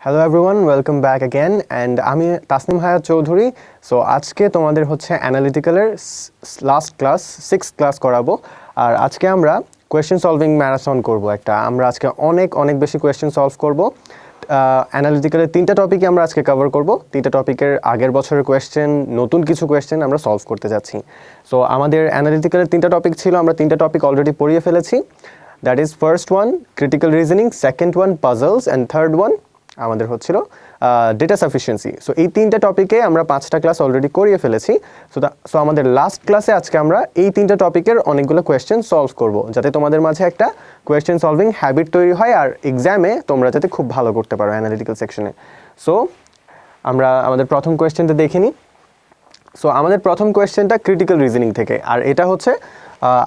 Hello everyone, welcome back again and আমি তাসনিম হায়াত Chowdhury. So আজকে তোমাদের হচ্ছে অ্যানালিটিক্যালের লাস্ট ক্লাস 6th ক্লাস করাবো। আর আজকে আমরা কোয়েশ্চেন সলভিং ম্যারাথন করব একটা। আমরা আজকে অনেক বেশি কোয়েশ্চেন সলভ করব। অ্যানালিটিক্যালের 3টা টপিকে আমরা আজকে কভার করব। 3টা টপিকের আগের বছরের কোয়েশ্চেন, নতুন কিছু কোয়েশ্চেন আমরা সলভ করতে যাচ্ছি। সো আমাদের অ্যানালিটিক্যালের 3টা টপিক ছিল, আমরা 3টা টপিক অলরেডি পড়িয়ে ফেলেছি। That is first one critical reasoning, second one puzzles and third one আমাদের হচ্ছিল ডেটা সাফিসিয়েন্সি। সো এই 3টা টপিকে আমরা 5টা ক্লাস অলরেডি করিয়ে ফেলেছি। সো আমাদের লাস্ট ক্লাসে আজকে আমরা এই 3টা টপিকের অনেকগুলো কোয়েশ্চেন সলভ করব, যাতে তোমাদের মাঝে একটা কোয়েশ্চেন সলভিং হ্যাবিট তৈরি হয় আর এক্সামে তোমরা যাতে খুব ভালো করতে পারো অ্যানালিটিক্যাল সেকশনে। সো আমরা আমাদের প্রথম কোয়েশ্চেনটা দেখে নিই। সো আমাদের প্রথম কোয়েশ্চেনটা ক্রিটিক্যাল রিজনিং থেকে, আর এটা হচ্ছে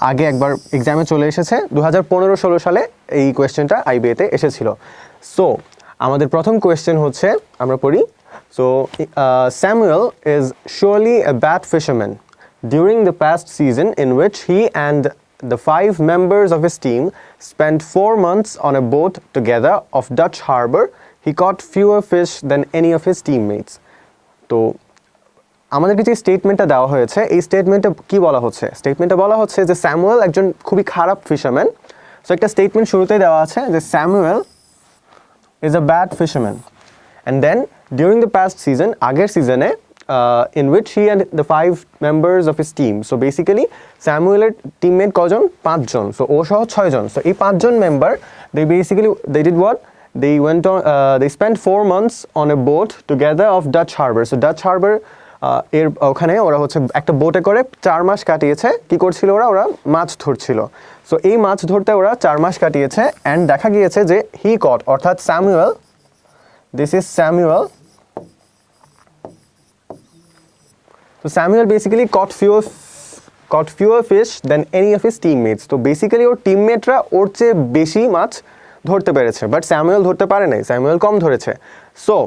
আগে একবার এক্সামে চলে এসেছে 2015-16 সালে এই কোয়েশ্চেনটা আইবিএতে এসেছিল। সো আমাদের প্রথম কোয়েশ্চেন হচ্ছে, আমরা পড়ি। So Samuel is surely a bad fisherman. During the past season in which he and the 5 members of his team spent 4 months on a boat together off Dutch Harbor, he caught fewer fish than any of his teammates. তো আমাদেরকে যে স্টেটমেন্টটা দেওয়া হয়েছে, এই স্টেটমেন্টে কি বলা হচ্ছে? স্টেটমেন্টে বলা হচ্ছে যে স্যামুয়েল একজন খুবই খারাপ ফিশারম্যান। সো একটা স্টেটমেন্ট শুরুতেই দেওয়া আছে যে Samuel is a bad fisherman, and then during the past season, আগের সিজনে in which he and the 5 members of his team, so basically স্যামুয়েলের টিমমেট কজন? 5 জন। সো ও সহ 6 জন। সো এই 5 জন member they did what? They went on they spent 4 months on a boat together off Dutch Harbor. So Dutch Harbor এর ওখানে ওরা হচ্ছে একটা বোটে করে 4 মাস কাটিয়েছে। কি করছিল ওরা মাছ ধরছিল। সো এই মাছ ধরতে ওরা 4 মাস কাটিয়েছে, অ্যান্ড দেখা গিয়েছে যে হি কট, অর্থাৎ স্যামুয়েল, দিস ইজ স্যামুয়েল। তো Samuel basically caught fewer fish than any of his teammates. তো বেসিক্যালি ওর টিমমেটরা ওর চেয়ে বেশি মাছ ধরতে পেরেছে, বাট স্যামুয়েল ধরতে পারে নাই, স্যামুয়েল কম ধরেছে। সো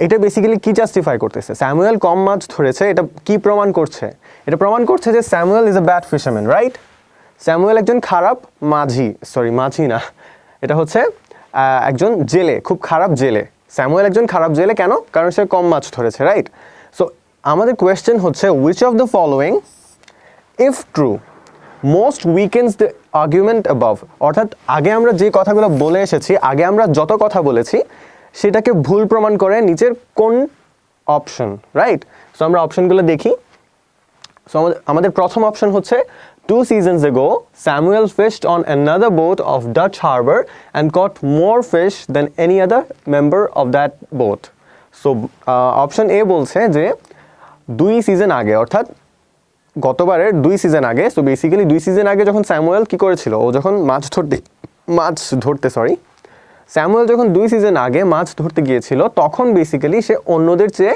এটা বেসিক্যালি কি জাস্টিফাই করতেছে? স্যামুয়েল কম মাছ ধরেছে, এটা কি প্রমাণ করছে? এটা প্রমাণ করছে যে Samuel is a bad fisherman, right? Samuel একজন খারাপ মাঝি না, এটা হচ্ছে একজন জেলে, খুব খারাপ জেলে। স্যামুয়েল একজন খারাপ জেলে কেন? কারণ সে কম মাছ ধরেছে, রাইট? সো আমাদের কোয়েশ্চেন হচ্ছে which of the following if true most weakens the argument above, অর্থাৎ আগে আমরা যে কথাগুলো বলে এসেছি, আগে আমরা যত কথা বলেছি সেটাকে ভুল প্রমাণ করে নিচের কোন অপশন, রাইট? সো আমরা অপশনগুলো দেখি। সো আমাদের প্রথম অপশন হচ্ছে 2 seasons ago Samuel fished on another boat of Dutch Harbor and caught more fish than any other member of that boat. So option A বলছে যে 2 সিজন আগে, অর্থাৎ গতবারের 2 সিজন আগে। সো বেসিক্যালি 2 সিজন আগে যখন স্যামুয়েল কি করেছিল, ও যখন স্যামুয়েল যখন 2 সিজন আগে মাছ ধরতে গিয়েছিল, তখন বেসিক্যালি সে অন্যদের চেয়ে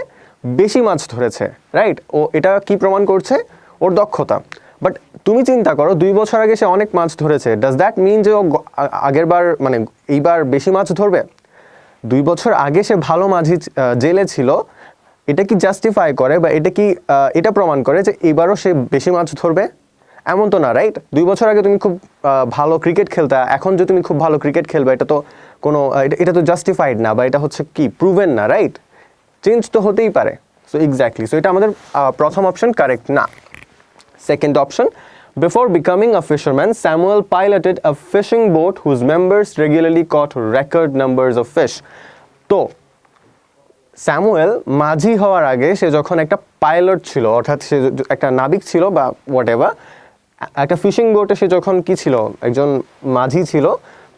বেশি মাছ ধরেছে, রাইট? ও এটা কি প্রমাণ করছে? ওর দক্ষতা। বাট তুমি চিন্তা করো, 2 বছর আগে সে অনেক মাছ ধরেছে, ডাজ দ্যাট মিন যে ও আগের বার মানে এইবার বেশি মাছ ধরবে? 2 বছর আগে সে ভালো মাঝি জেলে ছিল, এটা কি জাস্টিফাই করে বা এটা প্রমাণ করে যে এবারও সে বেশি মাছ ধরবে? এমন তো না, রাইট? 2 বছর আগে তুমি খুব ভালো ক্রিকেট খেলতে, এখন যে তুমি খুব ভালো ক্রিকেট খেলবে, এটা তো জাস্টিফাইড না, বা এটা হচ্ছে কি প্রুভেন না, রাইট? চেঞ্জ তো হতেই পারে। সো এক্স্যাক্টলি, সো এটা আমাদের প্রথম অপশন কারেক্ট না। Second option, before becoming a fisherman Samuel piloted a fishing boat whose members regularly caught record numbers of fish. তো স্যামুয়েল মাঝি হওয়ার আগে সে যখন একটা পাইলট ছিল, অর্থাৎ সে একটা নাবিক ছিল বা হোয়াটএভার, একটা ফিশিং বোটে সে যখন কি ছিল, একজন মাঝি ছিল,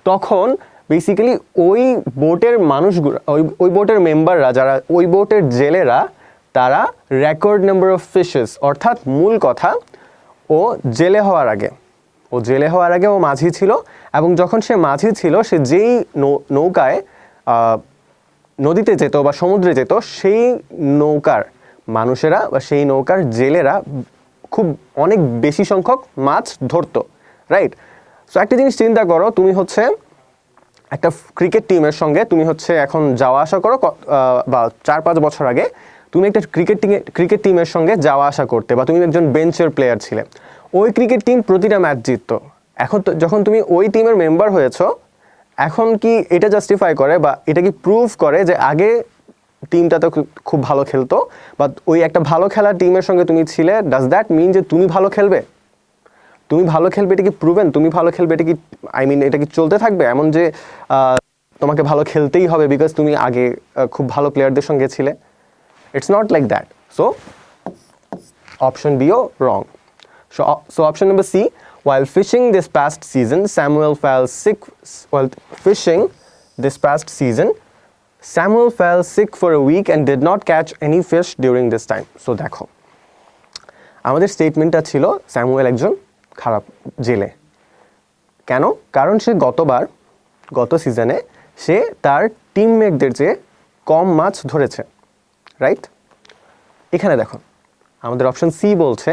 তখন বেসিক্যালি ওই বোটের মানুষগুলো, ওই বোটের মেম্বাররা, যারা ওই বোটের জেলেরা, তারা রেকর্ড নাম্বার অফ ফিশেস, অর্থাৎ মূল কথা ও জেলে হওয়ার আগে ও মাঝি ছিল, এবং যখন সে মাঝি ছিল, সে যেই নৌকায় নদীতে যেত বা সমুদ্রে যেত, সেই নৌকার মানুষেরা বা সেই নৌকার জেলেরা অনেক বেশি সংখ্যক মাছ ধরতো, রাইট? সো একটা জিনিস চিন্তা করো, তুমি হচ্ছে একটা ক্রিকেট টিমের সঙ্গে তুমি হচ্ছে এখন যাওয়া আসা করো, বা 4-5 বছর আগে তুমি একটা ক্রিকেট টিমের সঙ্গে যাওয়া আসা করতে, বা তুমি একজন বেঞ্চের প্লেয়ার ছিলে, ওই ক্রিকেট টিম প্রতিটা ম্যাচ জিততো। এখন তো যখন তুমি ওই টিমের মেম্বার হয়েছো, এখন কি এটা জাস্টিফাই করে বা এটা কি প্রুভ করে যে আগে টিমটা তো খুব ভালো খেলতো, বা ওই একটা ভালো খেলার টিমের সঙ্গে তুমি ছিলে, ডাজ দ্যাট মিন যে তুমি ভালো খেলবে? তুমি ভালো খেলবে এটা কি প্রুভেন? তুমি ভালো খেলবে এটা কি, আই মিন এটা কি চলতে থাকবে এমন যে তোমাকে ভালো খেলতেই হবে বিকজ তুমি আগে খুব ভালো প্লেয়ারদের সঙ্গে ছিলে? It's not like that. So option bio wrong. So option number C, while fishing this past season, Samuel fell sick. While fishing this past season, Samuel fell sick for a week and did not catch any fish during this time. So দেখো, আমাদের স্টেটমেন্টটা ছিল Samuel একজন খারাপ জেলে. কেন? কারণ সে গত সিজনে সে তার টিমমেটদের চেয়ে কম মাছ ধরেছে, রাইট? এখানে দেখো আমাদের অপশন সি বলছে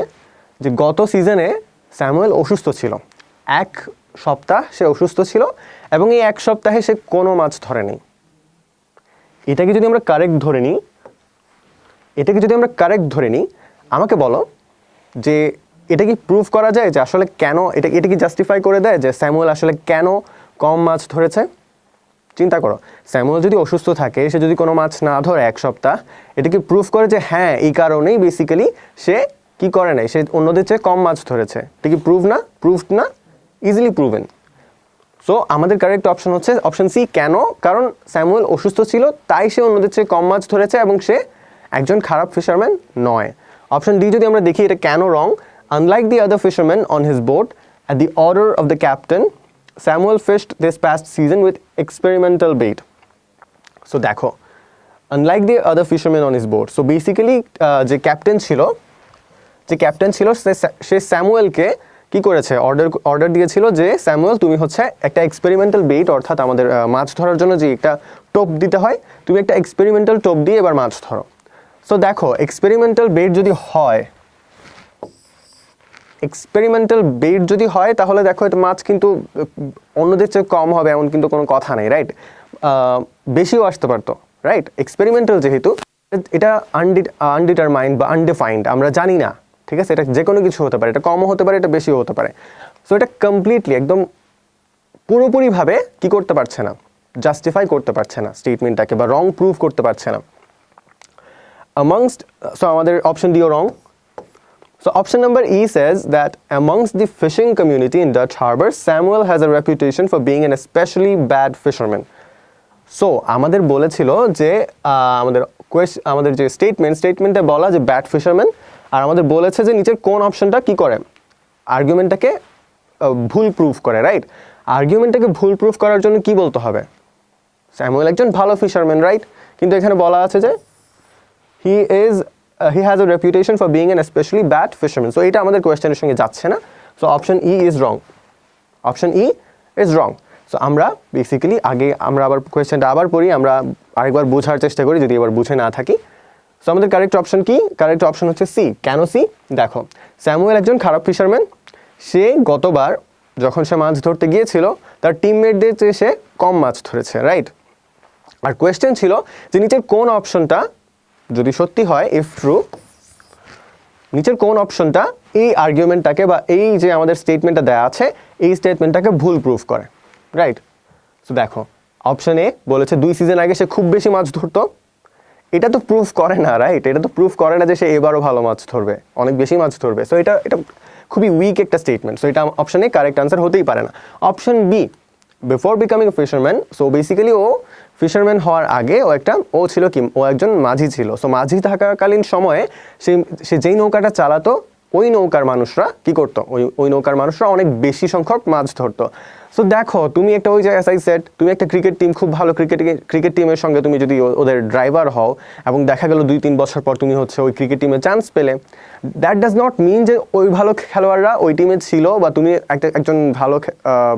যে গত সিজনে স্যামুয়েল অসুস্থ ছিল, 1 সপ্তাহ সে অসুস্থ ছিল এবং এই 1 সপ্তাহে সে কোনো মাছ ধরেনি. এটাকে যদি আমরা কারেক্ট ধরে নিই, আমাকে বলো যে এটা কি প্রুভ করা যায় যে আসলে কেন, এটা কি জাস্টিফাই করে দেয় যে স্যামুয়েল আসলে কেন কম মাছ ধরেছে? চিন্তা করো, স্যামুয়েল যদি অসুস্থ থাকে, সে যদি কোনো মাছ না ধরে 1 সপ্তাহ, এটা কি প্রুভ করে যে হ্যাঁ এই কারণেই বেসিক্যালি সে কি করে নাই, সে অন্যদের চেয়ে কম মাছ ধরেছে? এটা কি প্রুভড না? Easily proven. সো আমাদের কারেক্ট অপশন হচ্ছে অপশন সি. কেন? কারণ স্যামুয়েল অসুস্থ ছিল, তাই সে অন্যদের চেয়ে কম মাছ ধরেছে এবং সে একজন খারাপ ফিশারম্যান নয়. অপশন ডি যদি আমরা দেখি, এটা কেন রং? Unlike the other fishermen on his boat, at the order of the captain, Samuel fished this past season with experimental bait. So দেখো, unlike the other fishermen on his boat, so basically যে captain ছিল সে স্যামুয়েলকে কি করেছে, order দিয়েছিল যে Samuel তুমি হচ্ছে একটা এক্সপেরিমেন্টাল বেইট, অর্থাৎ আমাদের মাছ ধরার জন্য যে একটা টোপ দিতে হয়, তুমি একটা এক্সপেরিমেন্টাল টোপ দিয়ে এবার মাছ ধরো. সো দেখো, এক্সপেরিমেন্টাল বেইট যদি হয় তাহলে দেখো এটা মাছ কিন্তু অন্যদের চেয়ে কম হবে এমন কিন্তু কোনো কথা নেই, রাইট? বেশিও আসতে পারতো, রাইট? এক্সপেরিমেন্টাল যেহেতু, এটা আনডিটারমাইন্ড বা আনডিফাইন্ড, আমরা জানি না, ঠিক আছে? এটা যে কোনো কিছু হতে পারে, এটা কমও হতে পারে, এটা বেশিও হতে পারে. সো এটা কমপ্লিটলি একদম পুরোপুরিভাবে কি করতে পারছে না, জাস্টিফাই করতে পারছে না স্টেটমেন্টটাকে, বা রং প্রুভ করতে পারছে না. সো আমাদের option deo wrong. So option number E says that amongst the fishing community in Dutch Harbor, Samuel has a reputation for being an especially bad fisherman. So আমাদের বলেছিল যে আমাদের যে স্টেটমেন্টে বলা যে ব্যাড ফিশারম্যান, আর আমাদের বলেছে যে নিচের কোন অপশনটা কি করে, আর্গুমেন্টটাকে ভুল প্রুফ করে, রাইট? আর্গুমেন্টটাকে ভুল প্রুফ করার জন্য কি বলতে হবে? স্যামুয়েল একজন ভালো ফিশারম্যান, রাইট? কিন্তু এখানে বলা আছে যে he has a reputation for being an especially bad fisherman. So এটা আমাদের কোয়েশ্চেনের সঙ্গে যাচ্ছে না. So option E is wrong. So আমরা বেসিক্যালি আমরা আবার কোয়েশ্চেনটা আবার পড়ি, আমরা আরেকবার বোঝার চেষ্টা করি যদি এবার বুঝে না থাকি. সো আমাদের কারেক্ট অপশন কি? কারেক্ট অপশন হচ্ছে সি. কেন সি? দেখো, স্যামুয়েল একজন খারাপ ফিশারম্যান. সে গতবার যখন সে মাছ ধরতে গিয়েছিল, তার টিমমেটদের চেয়ে সে কম মাছ ধরেছে, রাইট? আর কোয়েশ্চেন ছিল যে নিচের কোন অপশনটা যদি সত্যি হয়, ইফ ট্রু, নিচের কোন অপশনটা এই আর্গুমেন্টটাকে বা এই যে আমাদের স্টেটমেন্টটা দেওয়া আছে এই স্টেটমেন্টটাকে ভুল প্রুফ করে, রাইট? সো দেখো, অপশন এ বলেছে 2 সিজন আগে সে খুব বেশি মাছ ধরতো. এটা তো প্রুফ করে না, রাইট? এটা তো প্রুফ করে না যে সে এবারও ভালো মাছ ধরবে, অনেক বেশি মাছ ধরবে. সো এটা খুবই উইক একটা স্টেটমেন্ট. সো এটা অপশন এ কারেক্ট আনসার হতেই পারে না. Option B, before becoming a fisherman, so basically ও ফিশারম্যান হওয়ার আগে ও ছিল কি, ও একজন মাঝি ছিল. সো মাঝি থাকাকালীন সময়ে সে যেই নৌকাটা চালাতো, ওই নৌকার মানুষরা কি করতো, ওই নৌকার মানুষরা অনেক বেশি সংখ্যক মাছ ধরতো. সো দেখো, তুমি একটা ওই যে তুমি একটা ক্রিকেট টিম, খুব ভালো ক্রিকেট টিমের সঙ্গে তুমি যদি ওদের ড্রাইভার হও এবং দেখা গেল 2-3 বছর পর তুমি হচ্ছে ওই ক্রিকেট টিমে চান্স পেলে, দ্যাট ডাজ নট মিন যে ওই ভালো খেলোয়াড়রা ওই টিমে ছিল, বা তুমি একজন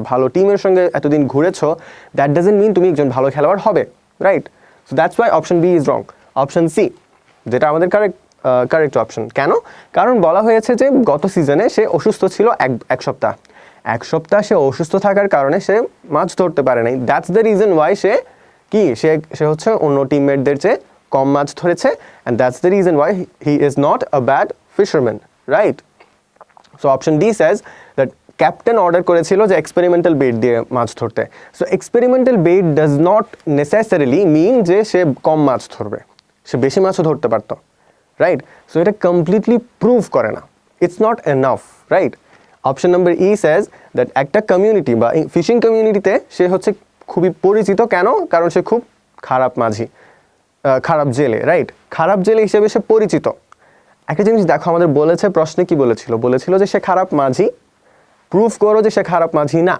ভালো টিমের সঙ্গে এতদিন ঘুরেছো, দ্যাট ডাজন্ট মিন তুমি একজন ভালো খেলোয়াড় হবে, right? So that's why option B is wrong. Option C, যেটা আমাদের কারেক্ট অপশন. কেন? কারণ বলা হয়েছে যে গত সিজনে সে অসুস্থ ছিল এক সপ্তাহ সে অসুস্থ থাকার কারণে সে মাছ ধরতে পারে নাই. দ্যাটস দ্য রিজন ওয়াই সে হচ্ছে অন্য টিমমেটদের চেয়ে কম মাছ ধরেছে, and that's the reason why he is not a bad fisherman, right? So option D says that captain order করেছিল যে এক্সপেরিমেন্টাল বেট দিয়ে মাছ ধরতে। So experimental bait does not necessarily mean যে সে কম মাছ ধরবে, সে বেশি মাছও ধরতে পারত, রাইট? সো এটা কমপ্লিটলি প্রুভ করে না, it's not enough, right? Option number E says that একটা কমিউনিটি বা ফিশিং কমিউনিটিতে সে হচ্ছে খুবই পরিচিত, কেন? কারণ সে খুব খারাপ মাঝি, খারাপ জেলে, রাইট? খারাপ জেলে হিসেবে সে পরিচিত। একটা জিনিস দেখো, আমাদের বলেছে, প্রশ্নে কি বলেছিল যে সে খারাপ মাঝি, প্রুফ করো যে সে খারাপ মাঝি না।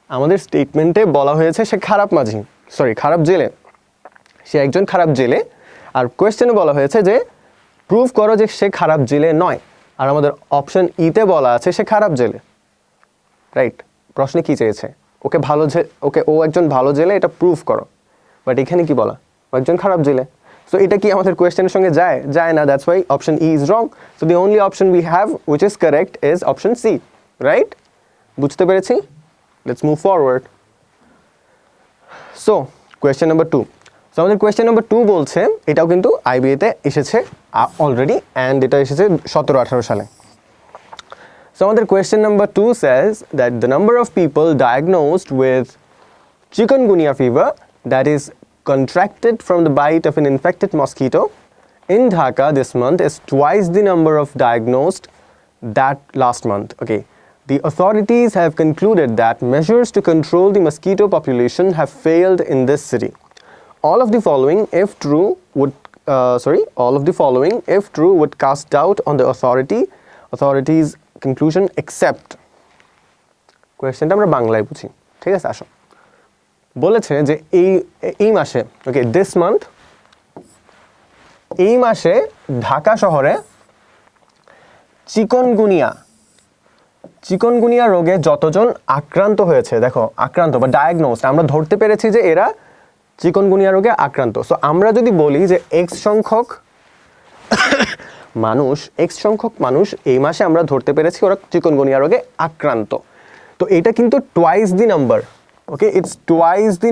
আমাদের স্টেটমেন্টে বলা হয়েছে সে খারাপ মাঝি, খারাপ জেলে, সে একজন খারাপ জেলে। আর কোয়েশ্চেনে বলা হয়েছে যে প্রুফ করো যে সে খারাপ জেলে নয়। আর আমাদের অপশন ইতে বলা আছে সে খারাপ জেলে, রাইট? প্রশ্নে কি চেয়েছে? ও একজন ভালো জেলে, এটা প্রুফ করো। বাট এখানে কি বলা? ও একজন খারাপ জেলে। সো এটা কি আমাদের কোয়েশ্চেনের সঙ্গে যায় না? That's why option E is wrong. So the only option we have which is correct is option C, right? বুঝতে পেরেছি? Let's move forward. So question number 2। So আমাদের কোয়েশ্চেন নাম্বার 2 বলছে, এটাও কিন্তু আইবিএতে এসেছে অলরেডি, অ্যান্ড এটা এসেছে 17-18 সালে। So আমাদের question number 2 says that the number of people diagnosed with chikungunya fever, that is contracted from the bite of an infected mosquito in Dhaka this month, is twice the number of diagnosed that last month. Okay. The authorities have concluded that measures to control the mosquito population have failed in this city. All of the following, if true, would cast doubt on the authorities' conclusion except. কোয়েশ্চেনটা আমরা বাংলায় বুঝি, ঠিক আছে? আসো, বলেছে যে এই মাসে, ওকে, দিস মান্থ, এই মাসে ঢাকা শহরে চিকনগুনিয়া রোগে যতজন আক্রান্ত হয়েছে, দেখো আক্রান্ত বা ডায়াগনোসড, আমরা ধরতে পেরেছি যে এরা চিকনগুনিয়া রোগে আক্রান্ত। সো আমরা যদি বলি যে এক্স সংখ্যক মানুষ এই মাসে আমরা ধরতে পেরেছি ওরা চিকনগুনিয়া রোগে আক্রান্ত, তো এটা কিন্তু twice the number, okay, it's twice the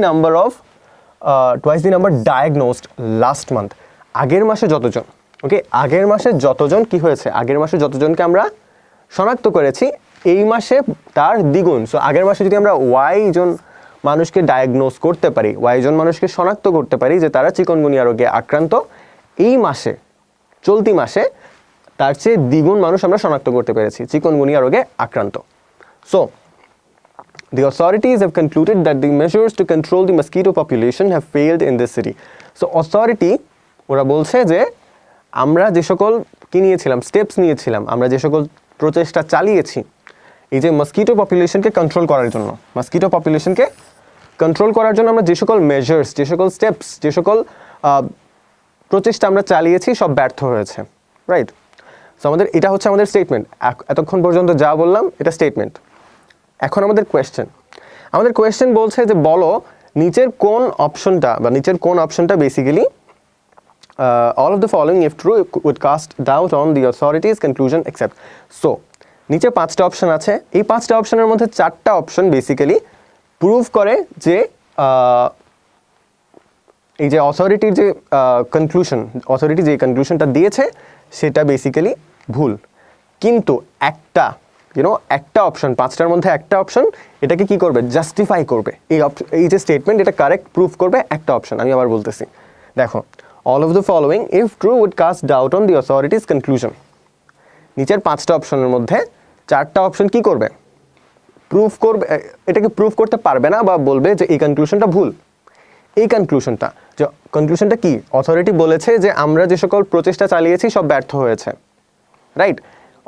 number diagnosed last month. আগের মাসে যতজন, ওকে, আগের মাসে যতজন কি হয়েছে, আগের মাসে যতজনকে আমরা শনাক্ত করেছি এই মাসে তার দ্বিগুণ। সো আগের মাসে যদি আমরা ওয়াই জন মানুষকে ডায়াগনোস করতে পারি, ওয়াই জন মানুষকে শনাক্ত করতে পারি যে তারা চিকনগুনিয়া রোগে আক্রান্ত, এই মাসে, চলতি মাসে তার চেয়ে দ্বিগুণ মানুষ আমরা শনাক্ত করতে পেরেছি চিকনগুনিয়া রোগে আক্রান্ত। So the authorities have concluded that the measures to control the mosquito population have failed in this city. So authority ওরা বলছে যে আমরা যে সকল স্টেপস নিয়েছিলাম, আমরা যে সকল প্রচেষ্টা চালিয়েছি এই যে মস্কিটো পপুলেশনকে কন্ট্রোল করার জন্য, আমরা যে সকল মেজার্স, যে সকল স্টেপস, যে সকল প্রচেষ্টা আমরা চালিয়েছি সব ব্যর্থ হয়েছে, রাইট? সো এটা হচ্ছে আমাদের স্টেটমেন্ট। এতক্ষণ পর্যন্ত যা বললাম এটা স্টেটমেন্ট। এখন আমাদের কোয়েশ্চেন বলছে যে বলো নিচের কোন অপশনটা basically all of the following if true would cast doubt on the authorities conclusion except. So নিচে 5টা অপশন আছে, এই 5টা অপশনের মধ্যে 4টা অপশন বেসিক্যালি প্রুভ করে যে এই যে অথরিটির যে অথরিটি যে কনক্লুশনটা দিয়েছে সেটা বেসিক্যালি ভুল। কিন্তু একটা অপশন, 5টার মধ্যে একটা অপশন এটাকে কি করবে, জাস্টিফাই করবে। এই যে স্টেটমেন্ট এটা কারেক্ট প্রুভ করবে একটা অপশন। আমি আবার বলতেছি, দেখো, all of the following if true would cast doubt on the authorities conclusion। নিচের 5টা অপশনের মধ্যে 4টা অপশন কি করবে, প্রুভ করবে, এটাকে প্রুভ করতে পারবে না বা বলবে যে এই কনক্লুশনটা ভুল। এই কনক্লুশনটা কি, অথরিটি বলেছে যে আমরা যে সকল প্রচেষ্টা চালিয়েছি সব ব্যর্থ হয়েছে, রাইট?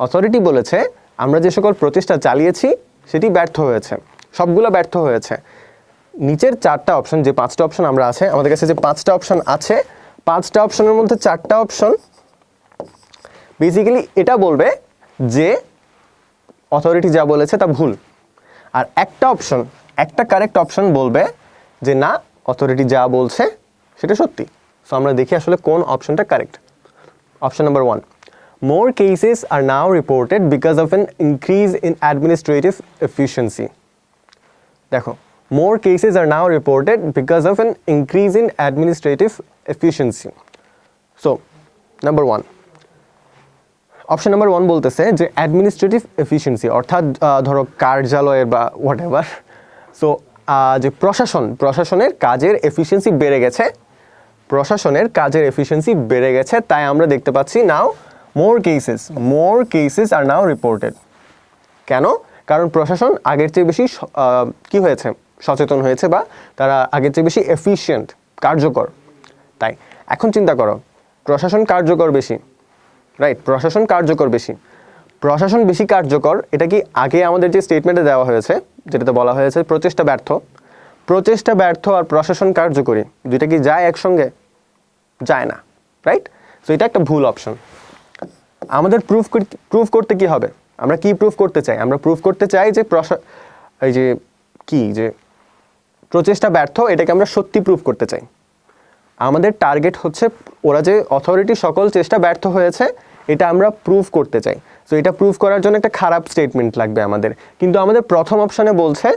অথরিটি বলেছে আমরা যে সকল প্রচেষ্টা চালিয়েছি সেটি ব্যর্থ হয়েছে, সবগুলো ব্যর্থ হয়েছে। নিচের 4টা অপশন, যে 5টা অপশন আমরা আছে আমাদের কাছে, যে 5টা অপশন আছে, 5টা অপশনের মধ্যে 4টা অপশন বেসিক্যালি এটা বলবে যে অথরিটি যা বলেছে তা ভুল, আর একটা কারেক্ট অপশন বলবে যে না, অথরিটি যা বলছে সেটা সত্যি। সো আমরা দেখি আসলে কোন অপশনটা correct. Option number 1, more cases are now reported because of an increase in administrative efficiency। দেখো, more cases are now reported because of an increase in administrative efficiency. So number 1, option number 1 বলতেছে যে administrative efficiency, অর্থাৎ ধরো কার্যালয়ের বা what ever, so যে প্রশাসনের কাজের এফিসিয়েন্সি বেড়ে গেছে, প্রশাসনের কাজের এফিসিয়েন্সি বেড়ে গেছে, তাই আমরা দেখতে পাচ্ছি নাও মোর কেসেস আর নাও রিপোর্টেড। কেন? কারণ প্রশাসন আগের চেয়ে বেশি কি হয়েছে, সচেতন হয়েছে, বা তারা আগের চেয়ে বেশি এফিশিয়েন্ট, কার্যকর। তাই এখন চিন্তা করো, প্রশাসন কার্যকর বেশি, রাইট? প্রশাসন কার্যকর বেশি, প্রশাসন বেশি কার্যকর, এটা কি আগে আমাদের যে স্টেটমেন্টে দেওয়া হয়েছে, যেটাতে বলা হয়েছে প্রচেষ্টা ব্যর্থ আর প্রশাসন কার্যকরী, দুইটা কি যায় একসঙ্গে? যায় না, রাইট? সো এটা একটা ভুল অপশন। আমাদের প্রুফ করতে কি হবে? আমরা কি প্রুফ করতে চাই? আমরা প্রুফ করতে চাই যে যে প্রচেষ্টা ব্যর্থ, এটাকে আমরা সত্যি প্রুফ করতে চাই। আমাদের টার্গেট হচ্ছে ওরা যে অথরিটি সকল চেষ্টা ব্যর্থ হয়েছে, এটা আমরা প্রুফ করতে চাই। সো এটা প্রুফ করার জন্য একটা খারাপ স্টেটমেন্ট লাগবে আমাদের, কিন্তু আমাদের প্রথম অপশানে বলছে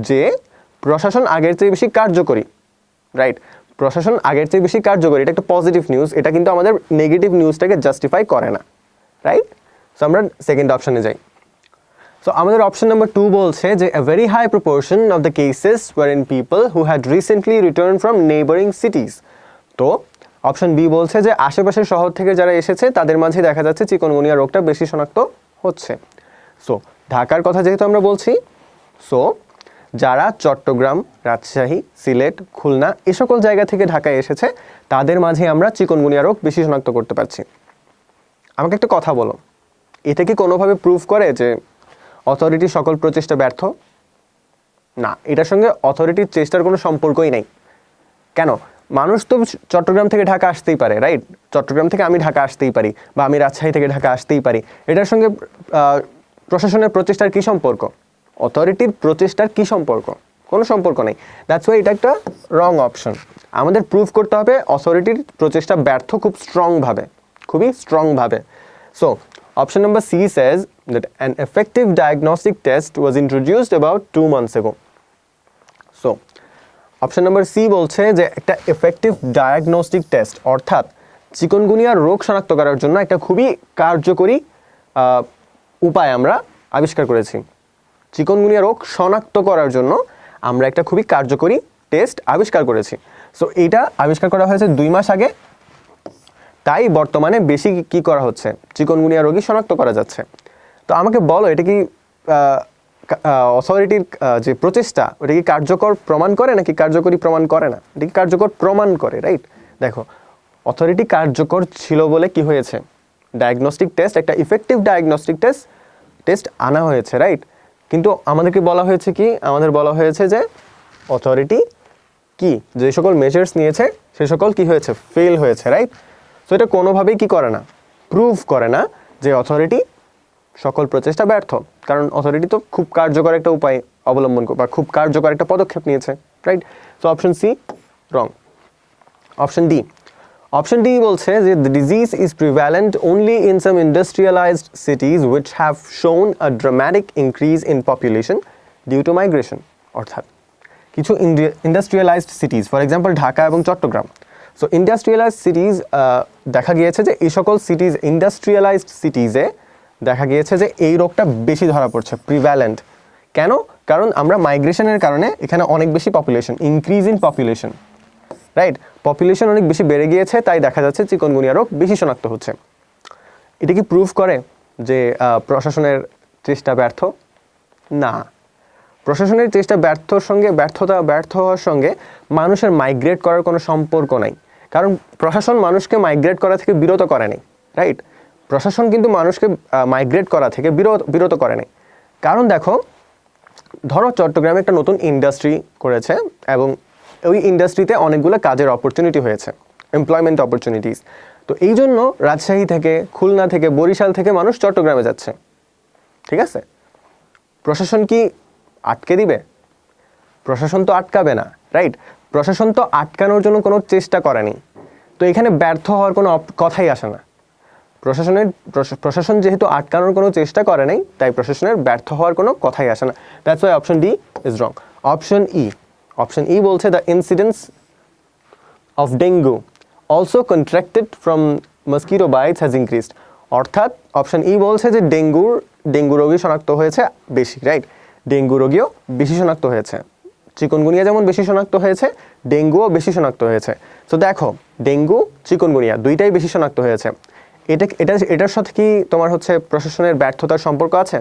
যে প্রশাসন আগের চেয়ে বেশি কার্যকরী, রাইট? প্রশাসন আগের চেয়ে বেশি কার্যকরী, এটা একটা পজিটিভ নিউজ, এটা কিন্তু আমাদের নেগেটিভ নিউজটাকে জাস্টিফাই করে না, রাইট? সো আমরা সেকেন্ড অপশানে যাই। সো আমাদের অপশন নাম্বার 2 বলছে যে a very high proportion of the cases were in people who had recently returned from neighboring cities. তো অপশন বি বলছে যে আশেপাশের শহর থেকে যারা এসেছে তাদের মাঝে দেখা যাচ্ছে চিকনগুনিয়া রোগটা বেশি শনাক্ত হচ্ছে। সো ঢাকার কথা যেহেতু আমরা বলছি, সো যারা চট্টগ্রাম, রাজশাহী, সিলেট, খুলনা এ সকল জায়গা থেকে ঢাকায় এসেছে তাদের মাঝে আমরা চিকনগুনিয়া রোগ বেশি শনাক্ত করতে পারছি। আমাকে একটা কথা বলো, এটা কি কোনোভাবে প্রুফ করে যে অথরিটি সকল প্রচেষ্টা ব্যর্থ? না, এটার সঙ্গে অথরিটির চেষ্টার কোনো সম্পর্কই নেই। কেন? মানুষ তো চট্টগ্রাম থেকে ঢাকা আসতেই পারে, রাইট? চট্টগ্রাম থেকে আমি ঢাকা আসতেই পারি, বা আমি রাজশাহী থেকে ঢাকা আসতেই পারি। এটার সঙ্গে প্রশাসনের প্রচেষ্টার কী সম্পর্ক? অথরিটির প্রচেষ্টার কী সম্পর্ক? কোনো সম্পর্ক নেই। দ্যাটস ওয়াই এটা একটা রং অপশন। আমাদের প্রুফ করতে হবে অথরিটির প্রচেষ্টা ব্যর্থ খুবই স্ট্রংভাবে। So option number C says that an effective diagnostic test was introduced about 2 months ago. So, option number C বলছে যে একটা effective diagnostic test, অর্থাৎ চিকনগুনিয়ার রোগ শনাক্ত করার জন্য একটা খুবই কার্যকরী উপায় আমরা আবিষ্কার করেছি। চিকনগুনিয়া রোগ শনাক্ত করার জন্য আমরা একটা খুবই কার্যকরী টেস্ট আবিষ্কার করেছি। সো এইটা আবিষ্কার করা হয়েছে 2 মাস আগে, তাই বর্তমানে বেশি কি করা হচ্ছে, চিকনগুনিয়া রোগী শনাক্ত করা যাচ্ছে। তো আমাকে বলো, এটা কি অথরিটির যে প্রচেষ্টা ওটা কি কার্যকর প্রমাণ করে নাকি কার্যকরী প্রমাণ করে না? এটা কি কার্যকর প্রমাণ করে, রাইট? দেখো, অথরিটি কার্যকর ছিল বলে কি হয়েছে, ডায়াগনস্টিক টেস্ট, একটা ইফেক্টিভ ডায়াগনস্টিক টেস্ট আনা হয়েছে, রাইট? কিন্তু আমাদেরকে বলা হয়েছে কি, আমাদের বলা হয়েছে যে অথরিটি কি যে সকল মেজার্স নিয়েছে সে সকল কি হয়েছে, ফেল হয়েছে, রাইট? সো এটা কোনোভাবেই কি করে না, প্রুভ করে না যে অথরিটি সকল প্রচেষ্টা ব্যর্থ, কারণ অথরিটি তো খুব কার্যকর একটা উপায় অবলম্বন বা খুব কার্যকর একটা পদক্ষেপ নিয়েছে, রাইট? সো অপশন সি রং। অপশন ডি বলছে যে the disease is prevalent only in some industrialized cities which have shown a dramatic increase in population due to migration, অর্থাৎ কিছু ইন্ডাস্ট্রিয়ালাইজড সিটিজ, ফর এক্সাম্পল ঢাকা এবং চট্টগ্রাম। সো ইন্ডাস্ট্রিয়ালাইজড সিটিজ দেখা গিয়েছে যে এই সকল ইন্ডাস্ট্রিয়ালাইজড সিটিজে দেখা গিয়েছে যে এই রোগটা বেশি ধরা পড়ছে, প্রিভ্যালেন্ট। কেন? কারণ আমরা মাইগ্রেশনের কারণে এখানে অনেক বেশি population, increase in population, right? Population অনেক বেশি বেড়ে গিয়েছে, তাই দেখা যাচ্ছে চিকনগুনিয়া রোগ বেশি শনাক্ত হচ্ছে। এটা কি প্রুফ করে যে প্রশাসনের চেষ্টা ব্যর্থ? না, প্রশাসনের চেষ্টা ব্যর্থ হওয়ার সঙ্গে মানুষের মাইগ্রেট করার কোনো সম্পর্ক নাই, কারণ প্রশাসন মানুষকে মাইগ্রেট করা থেকে বিরত করে নাই, রাইট? প্রশাসন কিন্তু মানুষকে মাইগ্রেট করা থেকে বিরত করে নাই। কারণ দেখো, ধরো চট্টগ্রামে একটা নতুন ইন্ডাস্ট্রি করেছে এবং ওই ইন্ডাস্ট্রিতে অনেকগুলো কাজের অপরচুনিটি হয়েছে, এমপ্লয়মেন্ট অপরচুনিটিস। তো এই জন্য রাজশাহী থেকে, খুলনা থেকে, বরিশাল থেকে মানুষ চট্টগ্রামে যাচ্ছে, ঠিক আছে? প্রশাসন কি আটকে দিবে? প্রশাসন তো আটকাবে না, রাইট? প্রশাসন তো আটকানোর জন্য কোনো চেষ্টা করেনি, তো এখানে ব্যর্থ হওয়ার কোনো কথাই আসে না। প্রশাসন যেহেতু আটকানোর কোনো চেষ্টা করে নাই, তাই প্রশাসনের ব্যর্থ হওয়ার কোনো কথাই আসে না। That's why option D is wrong. Option E বলছে the incidence of dengue also contracted from mosquito bites has increased, অর্থাৎ অপশন ই বলছে যে ডেঙ্গু রোগী শনাক্ত হয়েছে বেশি, রাইট? ডেঙ্গু রোগীও বেশি শনাক্ত হয়েছে, চিকুনগুনিয়া যেমন বেশি শনাক্ত হয়েছে, ডেঙ্গুও বেশি শনাক্ত হয়েছে। তো দেখো, ডেঙ্গু চিকুনগুনিয়া দুইটাই বেশি শনাক্ত হয়েছে। এটার সাথে কি তোমার হচ্ছে প্রশাসনের ব্যর্থতার সম্পর্ক আছে?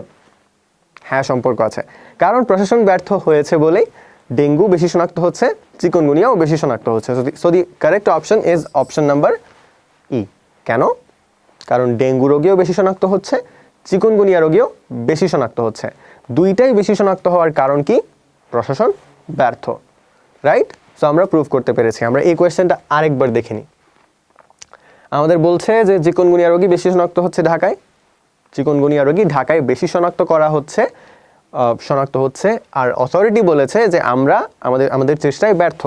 হ্যাঁ, সম্পর্ক আছে। কারণ প্রশাসন ব্যর্থ হয়েছে বলেই ডেঙ্গু বেশি শনাক্ত হচ্ছে, চিকুনগুনিয়াও বেশি শনাক্ত হচ্ছে। So the correct option is option number E. কেন? কারণ ডেঙ্গু রোগীও বেশি শনাক্ত হচ্ছে, চিকুনগুনিয়া রোগীও বেশি শনাক্ত হচ্ছে। দুইটাই বেশি শনাক্ত হওয়ার কারণ কি? প্রশাসন ব্যর্থ, রাইট? সো আমরা প্রুভ করতে পেরেছি। আমরা এই কোয়েশ্চেনটা আরেকবার দেখে নিই। আমাদের বলছে যে চিকুনগুনিয়া রোগী বেশি শনাক্ত হচ্ছে ঢাকায়, চিকুনগুনিয়া রোগী ঢাকায় বেশি শনাক্ত হচ্ছে, আর অথরিটি বলেছে যে আমরা আমাদের চেষ্টায় ব্যর্থ।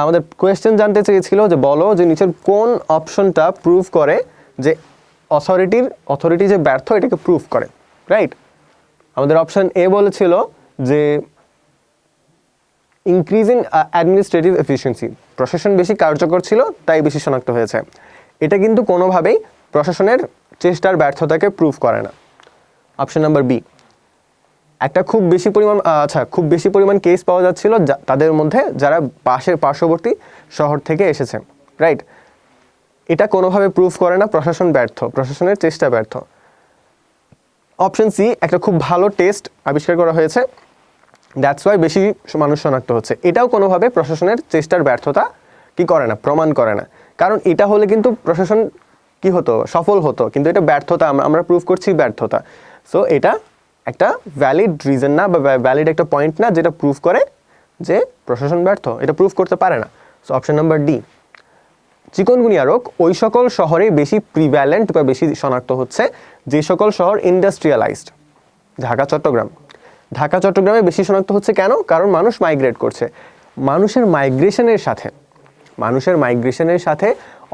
আমাদের কোয়েশ্চেন জানতে চেয়েছিল যে বলো যে নিচের কোন অপশনটা প্রুভ করে যে অথরিটি যে ব্যর্থ এটাকে প্রুভ করে, রাইট? আমাদের অপশন এ বলেছিল যে ইনক্রিজ ইন অ্যাডমিনিস্ট্রেটিভ এফিসিয়েন্সি, প্রশাসন বেশি কার্যকর ছিল তাই বেশি শনাক্ত হয়েছে। এটা কিন্তু কোনোভাবেই প্রশাসনের চেষ্টার ব্যর্থতাকে প্রুভ করে না। অপশন নাম্বার বি, একটা খুব বেশি পরিমাণ কেস পাওয়া যাচ্ছিল তাদের মধ্যে যারা পার্শ্ববর্তী শহর থেকে এসেছে, রাইট? এটা কোনোভাবে প্রুভ করে না প্রশাসনের চেষ্টা ব্যর্থ। অপশন সি, একটা খুব ভালো টেস্ট আবিষ্কার করা হয়েছে, দ্যাটস ওয়াই বেশি মানুষ শনাক্ত হচ্ছে। এটাও কোনোভাবে প্রশাসনের চেষ্টার ব্যর্থতা কি করে না, প্রমাণ করে না। কারণ এটা হলে কিন্তু প্রশাসন কি হতো, সফল হতো, কিন্তু এটা ব্যর্থতা, আমরা প্রুভ করছি ব্যর্থতা। সো এটা একটা ভ্যালিড রিজন না বা ভ্যালিড একটা পয়েন্ট না যেটা প্রুভ করে যে প্রশাসন ব্যর্থ, এটা প্রুভ করতে পারে না। So option number D, chikungunya রোগ ওই সকল শহরে বেশি প্রিভ্যালেন্ট বা বেশি শনাক্ত হচ্ছে যে সকল শহর ইন্ডাস্ট্রিয়ালাইজড। ঢাকা চট্টগ্রামে বেশি শনাক্ত হচ্ছে কেন? কারণ মানুষ মাইগ্রেট করছে। মানুষের মাইগ্রেশনের সাথে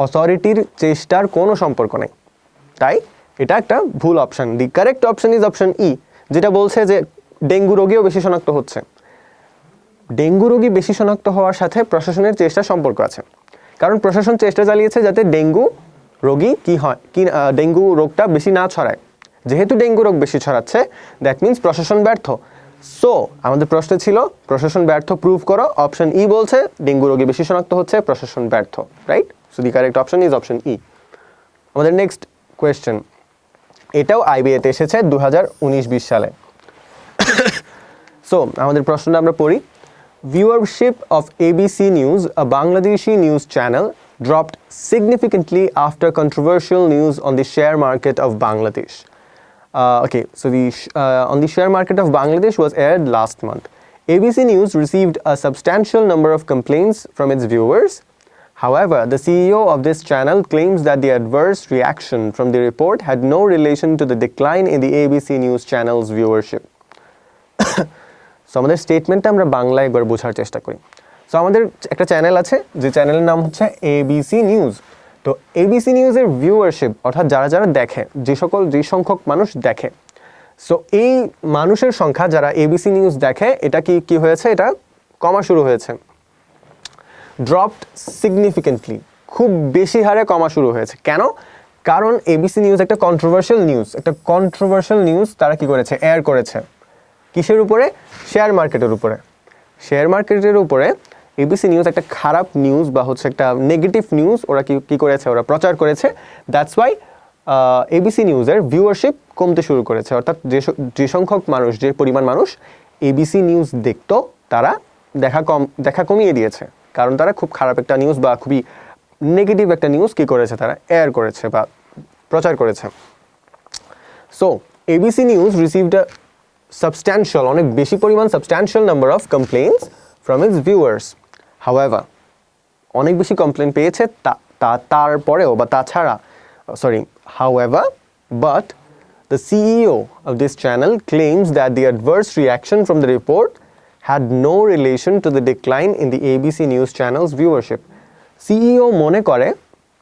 অথরিটির চেষ্টার কোনো সম্পর্ক নেই, তাই এটা একটা ভুল অপশন। The correct option is option E, যেটা বলছে যে ডেঙ্গু রোগীও বেশি শনাক্ত হচ্ছে। ডেঙ্গু রোগী বেশি শনাক্ত হওয়ার সাথে প্রশাসনের চেষ্টার সম্পর্ক আছে, কারণ প্রশাসন চেষ্টা চালিয়েছে যাতে ডেঙ্গু রোগটা বেশি না ছড়ায়। যেহেতু ডেঙ্গু রোগ বেশি ছড়াচ্ছে, দ্যাট মিনস প্রশাসন ব্যর্থ। সো আমাদের প্রশ্ন ছিল প্রশাসন ব্যর্থ প্রুভ করো। অপশন ই বলছে ডেঙ্গু রোগী বেশি শনাক্ত হচ্ছে, প্রশাসন ব্যর্থ, right? So the correct option is option E. আমাদের নেক্সট কোয়েশ্চেন, এটাও আইবিএতে এসেছে 2019-20 সালে। সো আমাদের প্রশ্নটা আমরা পড়ি। Viewership of ABC News, a Bangladeshi news channel, dropped significantly after controversial news on the share market of Bangladesh. On the share market of Bangladesh was aired last month. ABC News received a substantial number of complaints from its viewers. However, the CEO of this channel claims that the adverse reaction from the report had no relation to the decline in the ABC News channel's viewership. So আমাদের স্টেটমেন্টটা আমরা বাংলায় একবার বোঝার চেষ্টা করি। So আমাদের একটা channel আছে, যে চ্যানেলের নাম হচ্ছে ABC নিউজ। তো ABC নিউজের ভিউয়ারশিপ, অর্থাৎ যারা দেখে, যে সংখ্যক মানুষ দেখে, সো এই মানুষের সংখ্যা যারা ABC নিউজ দেখে, এটা কি হয়েছে, এটা কমা শুরু হয়েছে। ড্রপড সিগনিফিকেন্টলি, খুব বেশি হারে কমা শুরু হয়েছে। কেন? কারণ ABC নিউজ একটা কন্ট্রোভার্সিয়াল নিউজ তারা কি করেছে, এয়ার করেছে। কিসের উপরে? শেয়ার মার্কেটের উপরে। ABC নিউজ একটা খারাপ নিউজ বা হচ্ছে একটা নেগেটিভ নিউজ ওরা কি করেছে, ওরা প্রচার করেছে। দ্যাটস ওয়াই ABC নিউজের ভিউয়ারশিপ কমতে শুরু করেছে। অর্থাৎ যে সংখ্যক মানুষ, যে পরিমাণ মানুষ ABC নিউজ দেখতো, তারা দেখা কমিয়ে দিয়েছে, কারণ তারা খুব খারাপ একটা নিউজ বা খুবই নেগেটিভ একটা নিউজ কি করেছে, তারা এয়ার করেছে বা প্রচার করেছে। So ABC news received a অনেক বেশি পরিমাণ substantial number of complaints from its viewers. However, অনেক বেশি কমপ্লেন পেয়েছে তারপরেও বা তাছাড়া however, but the CEO of this channel claims that the adverse reaction from the report had no relation to the decline in the ABC News channel's viewership. CEO মনে করে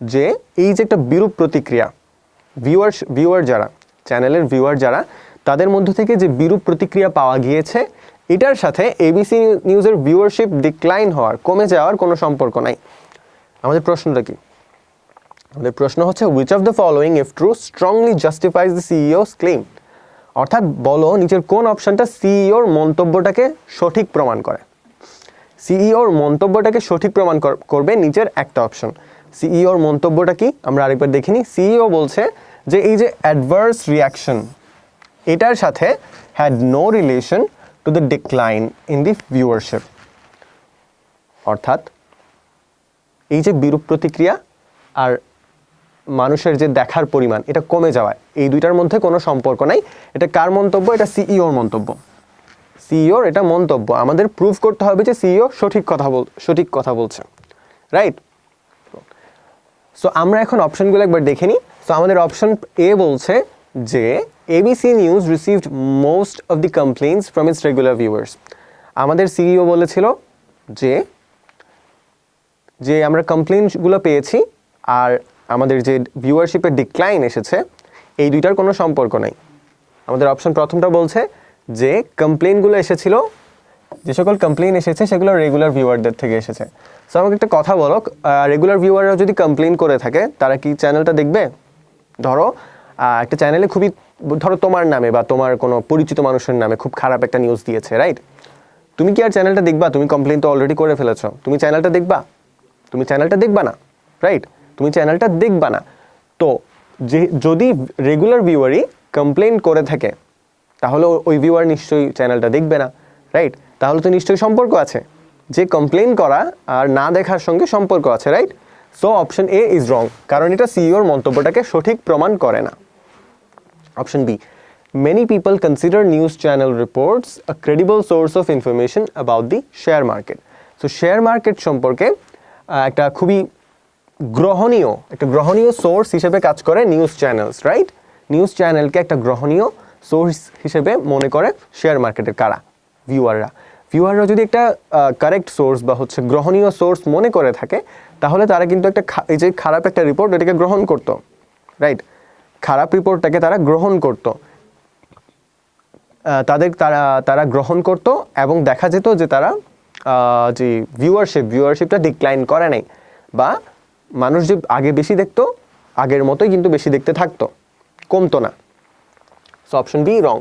যে এই যে একটা বিরূপ প্রতিক্রিয়া, চ্যানেলের ভিউয়ার যারা, তাদের মধ্য থেকে যে বিরূপ প্রতিক্রিয়া পাওয়া গিয়েছে, এটার সাথে ABC নিউজের ভিউয়ারশিপ ডিক্লাইন হওয়ার, কমে যাওয়ার কোনো সম্পর্ক নাই। আমাদের প্রশ্নটা কি? আমাদের প্রশ্ন হচ্ছে which of the following if true strongly justifies the CEO's claim, অর্থাৎ বলো নিচের কোন অপশনটা সিইওর মন্তব্যটাকে সঠিক প্রমাণ করে। সিইওর মন্তব্যটাকে সঠিক প্রমাণ করবে নিচের একটা অপশন। সিইওর মন্তব্যটা কি আমরা আরেকবার দেখিনি। সিইও বলছে যে এই যে অ্যাডভার্স রিয়াকশন এটার সাথে had no relation to the decline in the viewership, অর্থাৎ এই যে বিরূপ প্রতিক্রিয়া আর মানুষের যে দেখার পরিমাণ এটা কমে যাওয়া, এই দুইটার মধ্যে কোনো সম্পর্ক নাই। এটা কার মন্তব্য? এটা সিইওর মন্তব্য। সিইওর এটা মন্তব্য, আমাদের প্রুফ করতে হবে যে সিইও সঠিক কথা বলছে, রাইট? সো আমরা এখন অপশনগুলো একবার দেখে নিই। সো আমাদের অপশন এ বলছে যে ABC news received most of the complaints from its regular viewers. আমাদের সিইও বলেছিল যে আমরা কমপ্লেইন্টগুলো পেয়েছি আর আমাদের যে ভিউয়ারশিপের ডিক্লাইন এসেছে এই দুইটার কোনো সম্পর্ক নাই। আমাদের অপশন প্রথমটা বলছে যে কমপ্লেইনগুলো এসেছিল, যে সকল কমপ্লেইন এসেছে সেগুলো রেগুলার ভিউয়ারদের থেকে এসেছে। সো আমাকে একটা কথা বলো, রেগুলার ভিউয়াররা যদি কমপ্লেইন করে থাকে তারা কি চ্যানেলটা দেখবে? ধরো একটা চ্যানেলে ধরো তোমার নামে বা তোমার কোনো পরিচিত মানুষের নামে খুব খারাপ একটা নিউজ দিয়েছে, রাইট? তুমি কি আর চ্যানেলটা দেখবা? তুমি কমপ্লেইন তো অলরেডি করে ফেলেছো, তুমি চ্যানেলটা দেখবা? তুমি চ্যানেলটা দেখবা না, রাইট? তুমি চ্যানেলটা দেখবা না। তো যদি রেগুলার ভিউয়ারই কমপ্লেইন করে থাকে তাহলে ওই ভিউয়ার নিশ্চয়ই চ্যানেলটা দেখবে না, রাইট? তাহলে তো নিশ্চয়ই সম্পর্ক আছে, যে কমপ্লেইন করা আর না দেখার সঙ্গে সম্পর্ক আছে, right? So option A is wrong, কারণ এটা সিইওর মন্তব্যটাকে সঠিক প্রমাণ করে না। Option B, many people consider news channel reports a credible source of information about the share market. So share market সম্পর্কে একটা খুবই গ্রহণীয় সোর্স হিসেবে কাজ করে নিউজ চ্যানেলস, রাইট? নিউজ চ্যানেলকে একটা গ্রহণীয় সোর্স হিসেবে মনে করে শেয়ার মার্কেটের কারা? ভিউয়াররা যদি একটা কারেক্ট সোর্স বা গ্রহণীয় সোর্স মনে করে থাকে তাহলে তারা কিন্তু এই যে খারাপ একটা রিপোর্ট এটাকে গ্রহণ করতো, রাইট? খারাপ রিপোর্টটাকে তারা গ্রহণ করতো, তারা গ্রহণ করতো এবং দেখা যেত যে তারা যে ভিউয়ারশিপটা ডিক্লাইন করে নাই, বা মানুষ যে আগে বেশি দেখতো আগের মতোই কিন্তু বেশি দেখতে থাকতো, কমতো না। So option B wrong.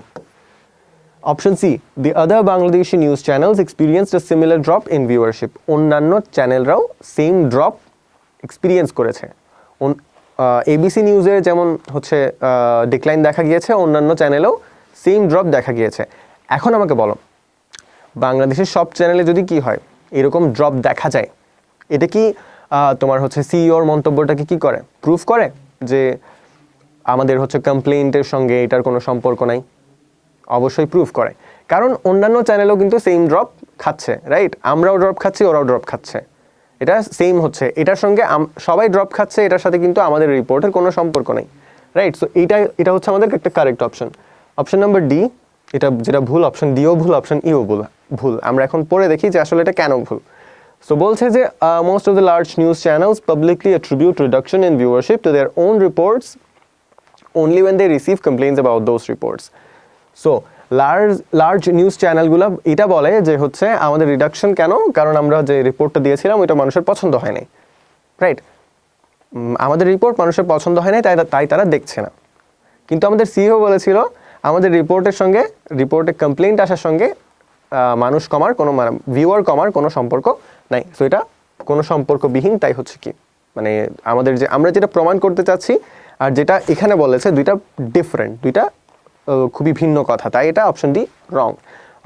Option C, the other Bangladeshi news channels experienced a similar drop in viewership. অন্যান্য চ্যানেলরাও সেম ড্রপ এক্সপিরিয়েন্স করেছে। এবিসি নিউজের যেমন ডিক্লাইন দেখা গিয়েছে, অন্যান্য চ্যানেলেও সেম ড্রপ দেখা গিয়েছে। এখন আমাকে বলো, বাংলাদেশের সব চ্যানেলে যদি কি হয় এরকম ড্রপ দেখা যায়, এটা কি তোমার সিইওর মন্তব্যটাকে কি করে? প্রুফ করে যে আমাদের কমপ্লেইন্টের সঙ্গে এটার কোনো সম্পর্ক নাই? অবশ্যই প্রুফ করে, কারণ অন্যান্য চ্যানেলও কিন্তু সেম ড্রপ খাচ্ছে, রাইট? আমরাও ড্রপ খাচ্ছি, ওরাও ড্রপ খাচ্ছে, এটা সেম হচ্ছে। এটার সঙ্গে সবাই ড্রপ খাচ্ছে, এটার সাথে কিন্তু আমাদের রিপোর্টের কোনো সম্পর্ক নেই, রাইট? সো এটা হচ্ছে আমাদের একটা correct option. Option number D, এটা যেটা ভুল, অপশন ডিও ভুল, অপশন ইও ভুল। আমরা এখন পরে দেখি যে আসলে এটা কেন ভুল। সো বলছে যে most of the large news channels publicly attribute reduction in viewership to their own reports only when they receive complaints about those reports. So large news চ্যানেলগুলো এটা বলে যে আমাদের রিডাকশন কেন? কারণ আমরা যে রিপোর্টটা দিয়েছিলাম ওইটা মানুষের পছন্দ হয় নাই, রাইট? আমাদের রিপোর্ট মানুষের পছন্দ হয় নাই, তাই তারা দেখছে না। কিন্তু আমাদের সিইও বলেছিল আমাদের রিপোর্টে কমপ্লেইন্ট আসার সঙ্গে মানুষ কমার কোনো ভিউয়ার কমার কোনো সম্পর্ক নাই। সো এটা কোনো সম্পর্কবিহীন। তাই কি আমরা যেটা প্রমাণ করতে চাচ্ছি আর যেটা এখানে বলেছে দুইটা ডিফারেন্ট, দুইটা খুবই ভিন্ন কথা। তাই এটা option D wrong.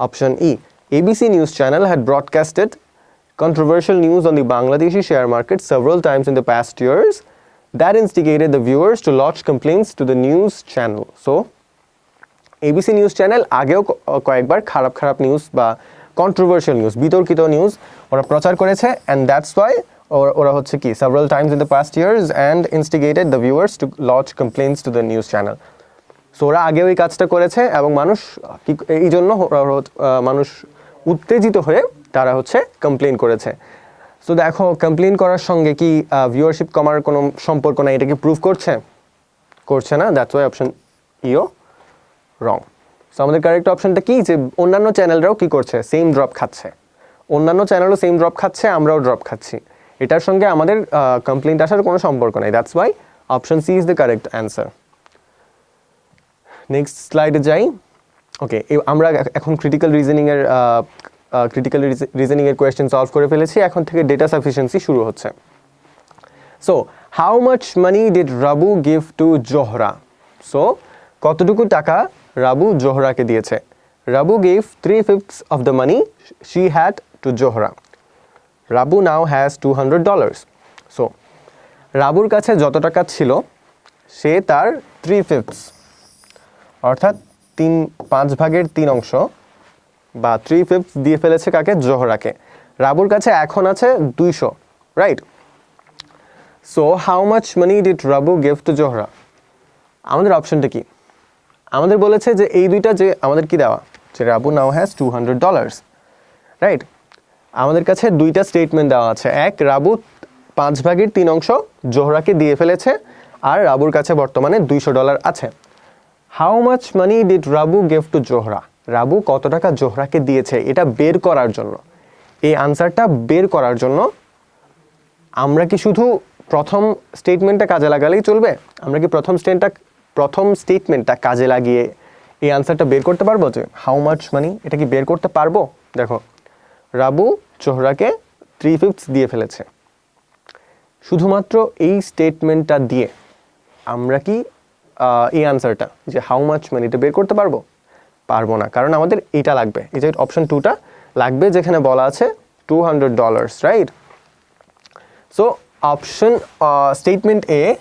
Option E, ABC news channel had broadcasted controversial news on the Bangladeshi share market several times in the past years that instigated the viewers to lodge complaints to the news channel. So ABC news channel আগেও কয়েকবার খারাপ news বা controversial news, বিতর্কিত news ওরা প্রচার করেছে, and that's why ওরা several times in the past years and instigated the viewers to lodge complaints to the news channel. So ওরা আগেও এই কাজটা করেছে এবং এই জন্য মানুষ উত্তেজিত হয়ে তারা কমপ্লেইন করেছে। সো দেখো, কমপ্লেইন করার সঙ্গে কি ভিউয়ারশিপ কমার কোনো সম্পর্ক নাই, এটা কি প্রুফ করছে না? দ্যাটস ওয়াই অপশন ইও রং। সো আমাদের কারেক্ট অপশনটা কি? যে অন্যান্য চ্যানেলরাও কি করছে? সেম ড্রপ খাচ্ছে। অন্যান্য চ্যানেলও সেম ড্রপ খাচ্ছে, আমরাও ড্রপ খাচ্ছি। এটার সঙ্গে আমাদের কমপ্লেইন্ট আসার কোনো সম্পর্ক নাই। That's why option C is the correct answer. Next স্লাইডে যাই। ওকে, আমরা এখন ক্রিটিক্যাল রিজনিংয়ের কোয়েশ্চেন সলভ করে ফেলেছি। এখন থেকে ডেটা সাফিসিয়েন্সি শুরু হচ্ছে। So how much money did Rabu give to Zohra? So কতটুকু টাকা রাবু জোহরাকে দিয়েছে? Rabu gave 3/5 of the money she had to Zohra. Rabu now has $200. So রাবুর কাছে যত টাকা ছিল সে তার 3/5 অর্থাৎ 5/3 অংশ বা 3/5 দিয়ে ফেলেছে কাকে? জোহরাকে। রাবুর কাছে এখন আছে 200, right? So how much money did Rabu give to Zohra? আমাদের অপশনটা কি? আমাদের বলেছে যে এই দুইটা যে আমাদের কি দেওয়া, যে রাবু নাও হ্যাজ $200, রাইট? আমাদের কাছে দুইটা স্টেটমেন্ট দেওয়া আছে। এক, রাবু 5/3 অংশ জোহরাকে দিয়ে ফেলেছে, আর রাবুর কাছে বর্তমানে $200 আছে। How much money did Rabu give to Zohra? Rabu কত টাকা জোহরাকে দিয়েছে, এটা বের করার জন্য, এই আনসারটা বের করার জন্য আমরা কি শুধু প্রথম স্টেটমেন্টটা কাজে লাগালেই চলবে? আমরা কি প্রথম স্টেটমেন্টটা কাজে লাগিয়ে এই আনসারটা বের করতে পারবো? যে হাউ মাচ মানি, এটা কি বের করতে পারবো? দেখো, রাবু জোহরাকে 3/5 দিয়ে ফেলেছে। শুধুমাত্র এই স্টেটমেন্টটা দিয়ে আমরা কি এই আনসারটা যে হাউ মাচ মানি এটা বের করতে পারবো? পারবো না, কারণ আমাদের এটা লাগবে, এই যে অপশন 2টা লাগবে যেখানে বলা আছে $200, রাইট? সো অপশন স্টেটমেন্ট 1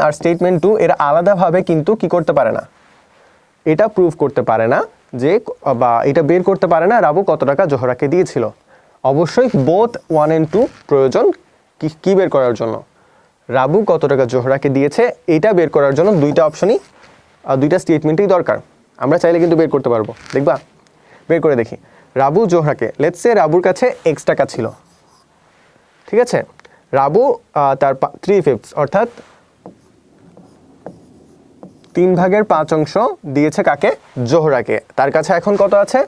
আর স্টেটমেন্ট 2 এরা আলাদাভাবে কিন্তু কি করতে পারে না, এটা প্রুভ করতে পারে না যে, বা এটা বের করতে পারে না রাবু কত টাকা জোহরাকে দিয়েছিল। অবশ্যই বোথ 1 and 2 প্রয়োজন কি বের করার জন্য? রাবু কত টাকা জোহরাকে দিয়েছে এটা বের করার জন্য দুইটা অপশনই, দুইটা স্টেটমেন্টই দরকার। আমরা চাইলে কিন্তু বের করতে পারবো। দেখবা, বের করে দেখি। রাবু জোহরাকে, লেটস সে রাবুর কাছে X টাকা ছিল, ঠিক আছে? রাবু তার 3/5 অর্থাৎ 3/5 অংশ দিয়েছে কাকে? জোহরাকে। তার কাছে এখন কত আছে?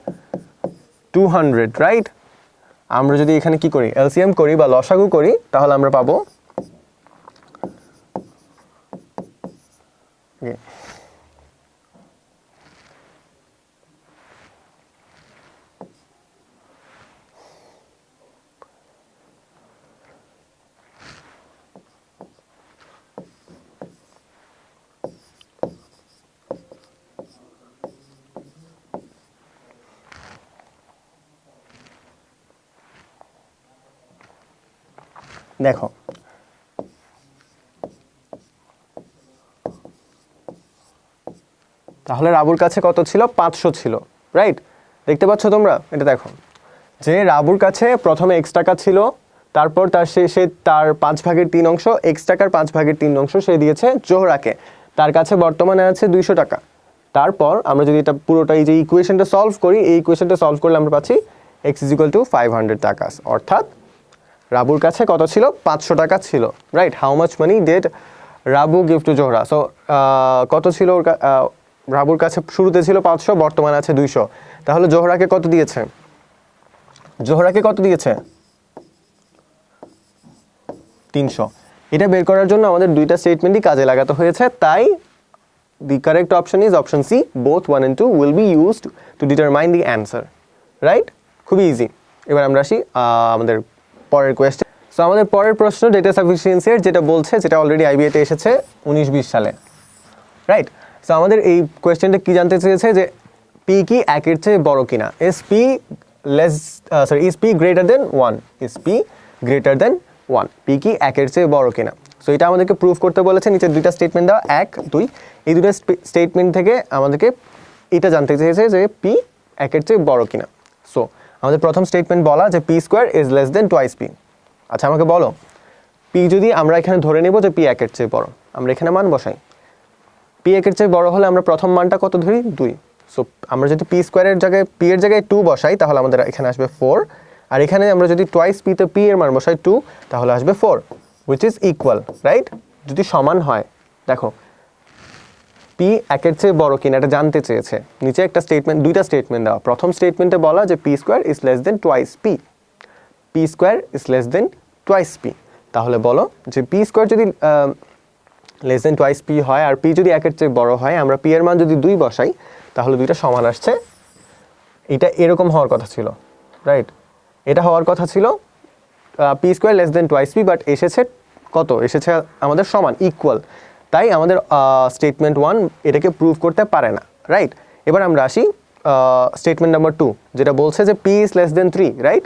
200, রাইট? আমরা যদি এখানে কি করি, এলসিএম করি বা লসাগু করি, তাহলে আমরা পাবো দেখো, তাহলে রাবুর কাছে কত ছিল? 500 ছিল, রাইট? দেখতে পাচ্ছ তোমরা? এটা দেখো যে রাবুর কাছে প্রথমে X টাকা ছিল, তারপর সে তার 5/3 অংশ, X টাকার 5/3 অংশ সে দিয়েছে জোহরাকে। তার কাছে বর্তমানে আছে 200 টাকা। তারপর আমরা যদি এটা পুরোটা এই যে ইকুয়েশনটা সলভ করি, এই ইকুয়েশনটা সলভ করলে আমরা পাচ্ছি X = 500 টাকা, অর্থাৎ রাবুর কাছে কত ছিল? 500 টাকা ছিল, right? How much money did Rabu give to Zohra? So কত ছিল রাবুর কাছে? শুরুতে ছিল 500, বর্তমানে আছে 200। তাহলে জোহরাকে কত দিয়েছে? জোহরাকে কত দিয়েছে? 300। এটা বের করার জন্য আমাদের দুইটা স্টেটমেন্টই কাজে লাগাতে হয়েছে, তাই the correct option is option C, both 1 and 2 will be used to determine the answer, right? খুবই ইজি। এবার আমরা আসি আমাদের পরের কোয়েশ্চেন। সো আমাদের পরের প্রশ্ন ডেটা সাফিসিয়েন্সি এর, যেটা বলছে, যেটা অলরেডি IBA তে এসেছে 19-20 সালে, রাইট? সো আমাদের এই কোয়েশ্চেনটা কি জানতে চেয়েছে যে P কি 1 এর চেয়ে বড় কিনা? Is P greater than 1? Is P greater than 1? P কি 1 এর চেয়ে বড় কিনা? সো এটা আমাদেরকে প্রুফ করতে বলেছে। নিচে দুইটা স্টেটমেন্ট দেওয়া, 1, 2। এই দুটো স্টেটমেন্ট থেকে আমাদেরকে এটা জানতে চেয়েছে যে P 1 এর চেয়ে বড় কিনা। সো আমাদের প্রথম স্টেটমেন্ট বলা যে P² is less than twice P। আচ্ছা, আমাকে বলো, P যদি আমরা এখানে ধরে নেব যে P 1 এর চেয়ে বড়, আমরা এখানে মান বসাই। P 1 এর চেয়ে বড় হলে আমরা প্রথম মানটা কত ধরি? 2। সো আমরা যদি P² এর জায়গায় P এর জায়গায় 2 বসাই, তাহলে আমাদের এখানে আসবে 4। আর এখানে আমরা যদি টুয়াইস P তে P এর মান বসাই 2, তাহলে আসবে 4, which is equal, রাইট? যদি সমান হয়, দেখো P 1 এর চেয়ে বড় কিনা এটা জানতে চেয়েছে। নিচে একটা স্টেটমেন্ট, দুইটা স্টেটমেন্ট দেওয়া। প্রথম স্টেটমেন্টে বলা যে P² is less than twice P। P square is less than twice P. তাহলে বলো যে পি স্কোয়ার যদি লেস দেন টোয়াইস পি হয় আর পি যদি একের চেয়ে বড় হয়, আমরা পি এর মান যদি 2 বসাই তাহলে দুইটা সমান আসছে। এটা এরকম হওয়ার কথা ছিল, রাইট? এটা হওয়ার কথা ছিল P square less than twice P, but এসেছে কত? এসেছে আমাদের সমান, ইকুয়াল। তাই আমাদের স্টেটমেন্ট 1 এটাকে প্রুভ করতে পারে না, রাইট? এবার আমরা আসি স্টেটমেন্ট নাম্বার 2, যেটা বলছে যে P is less than 3, right?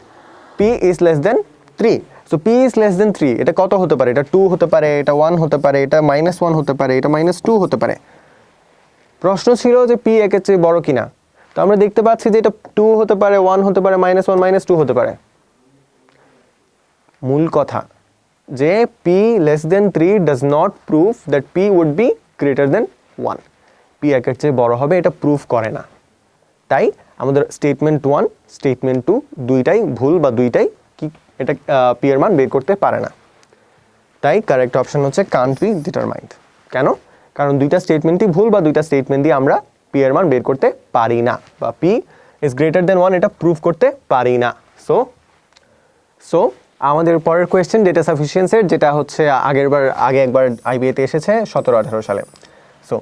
P is less than 3। So P is less than 3, এটা কত হতে পারে? এটা 2 হতে পারে, এটা 1 হতে পারে, এটা -1 হতে পারে, এটা -2 হতে পারে। প্রশ্ন ছিল যে পি একের চেয়ে বড় কিনা। তো আমরা দেখতে পাচ্ছি যে এটা 2 হতে পারে, 1 হতে পারে, -1 -2 হতে পারে। মূল কথা যে P less than 3 does not prove that P would be greater than 1। P একের চেয়ে বড় হবে এটা প্রুভ করে না। তাই আমাদের স্টেটমেন্ট 1 স্টেটমেন্ট 2 দুইটাই ভুল, বা দুইটাই কি এটা পি এর মান বের করতে পারে না। তাই কারেক্ট অপশন হচ্ছে কান্ট বি ডিটারমাইন্ড। কেন? কারণ দুইটা স্টেটমেন্টই ভুল, বা দুইটা স্টেটমেন্ট দিয়ে আমরা পি এর মান বের করতে পারি না, বা পি ইজ গ্রেটার দেন 1 এটা প্রুভ করতে পারি না। সো আমাদের পরের কোয়েশ্চেন ডেটা সাফিসিয়েন্সির, যেটা হচ্ছে আগে একবার আইবিএতে এসেছে 17-18 সালে। সো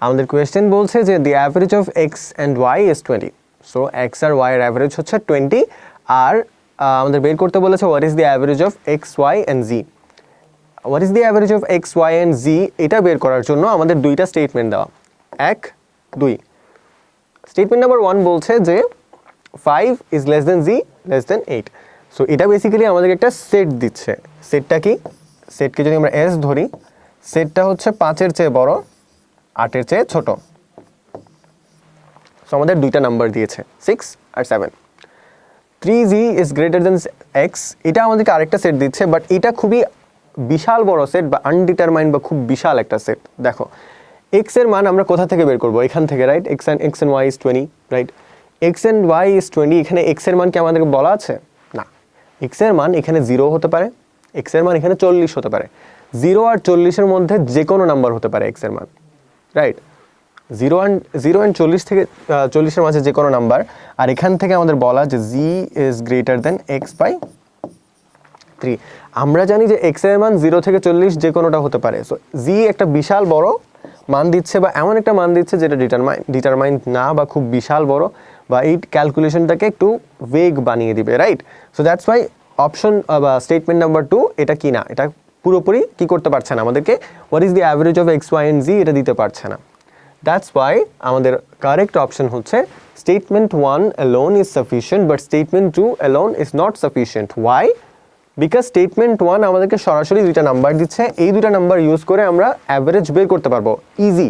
আমাদের কোয়েশ্চেন বলছে যে the average of X and Y is 20। So X আর ওয়াই এর অ্যাভারেজ হচ্ছে 20, আর আমাদের বের করতে বলেছে what is the average of X Y and Z. What is the average of X Y and Z, এটা বের করার জন্য আমাদের দুইটা স্টেটমেন্ট দেওয়া, 1, 2। স্টেটমেন্ট নাম্বার 1 বলছে যে 5 is less than G less than 8। So এটা বেসিক্যালি আমাদের একটা সেট দিচ্ছে। সেটটা কি? সেটকে যদি আমরা এস ধরি, সেটটা হচ্ছে 5-এর চেয়ে বড়, 8-এর চেয়ে ছোট। সো আমাদের দুইটা নাম্বার দিয়েছে, 6 আর 7। 3z is greater than x, এটা আমাদেরকে আরেকটা সেট দিচ্ছে, বাট এটা খুবই বিশাল বড় সেট, বা আনডিটারমাইন্ড, বা খুব বিশাল একটা সেট। দেখো এক্স এর মান আমরা কোথা থেকে বের করবো? এখান থেকে, right? X and Y is 20, right? X and Y is 20। এখানে এক্স এর মান কি আমাদেরকে বলা আছে? না। এক্স এর মান এখানে 0 হতে পারে, এক্স এর মান এখানে 40 হতে পারে। 0 আর 40-এর মধ্যে যে কোনো নাম্বার হতে পারে এক্স এর মান, রাইট? 0 অ্যান্ড 40 থেকে 40-এর মাঝে যে কোনো নাম্বার। আর এখান থেকে আমাদের বলা যে Z is greater than X by 3। আমরা জানি যে এক্স এর মান 0 থেকে 40 যে কোনোটা হতে পারে। সো জি একটা বিশাল বড় মান দিচ্ছে, বা এমন একটা মান দিচ্ছে যেটা ডিটারমাইন্ড না, বা খুব বিশাল বড়, বা এই ক্যালকুলেশনটাকে একটু ভেগ বানিয়ে দিবে, right? So that's why option বা স্টেটমেন্ট নাম্বার 2 এটা কি না, এটা পুরোপুরি কি করতে পারছে না, আমাদেরকে what is the average of X Y and Z এটা দিতে পারছে না। দ্যাটস ওয়াই আমাদের কারেক্ট অপশন হচ্ছে statement 1 alone is sufficient, but statement 2 alone is not sufficient. Why? Because statement 1 আমাদেরকে সরাসরি দুইটা নাম্বার দিচ্ছে, এই দুইটা নাম্বার ইউজ করে আমরা অ্যাভারেজ বের করতে পারবো ইজি।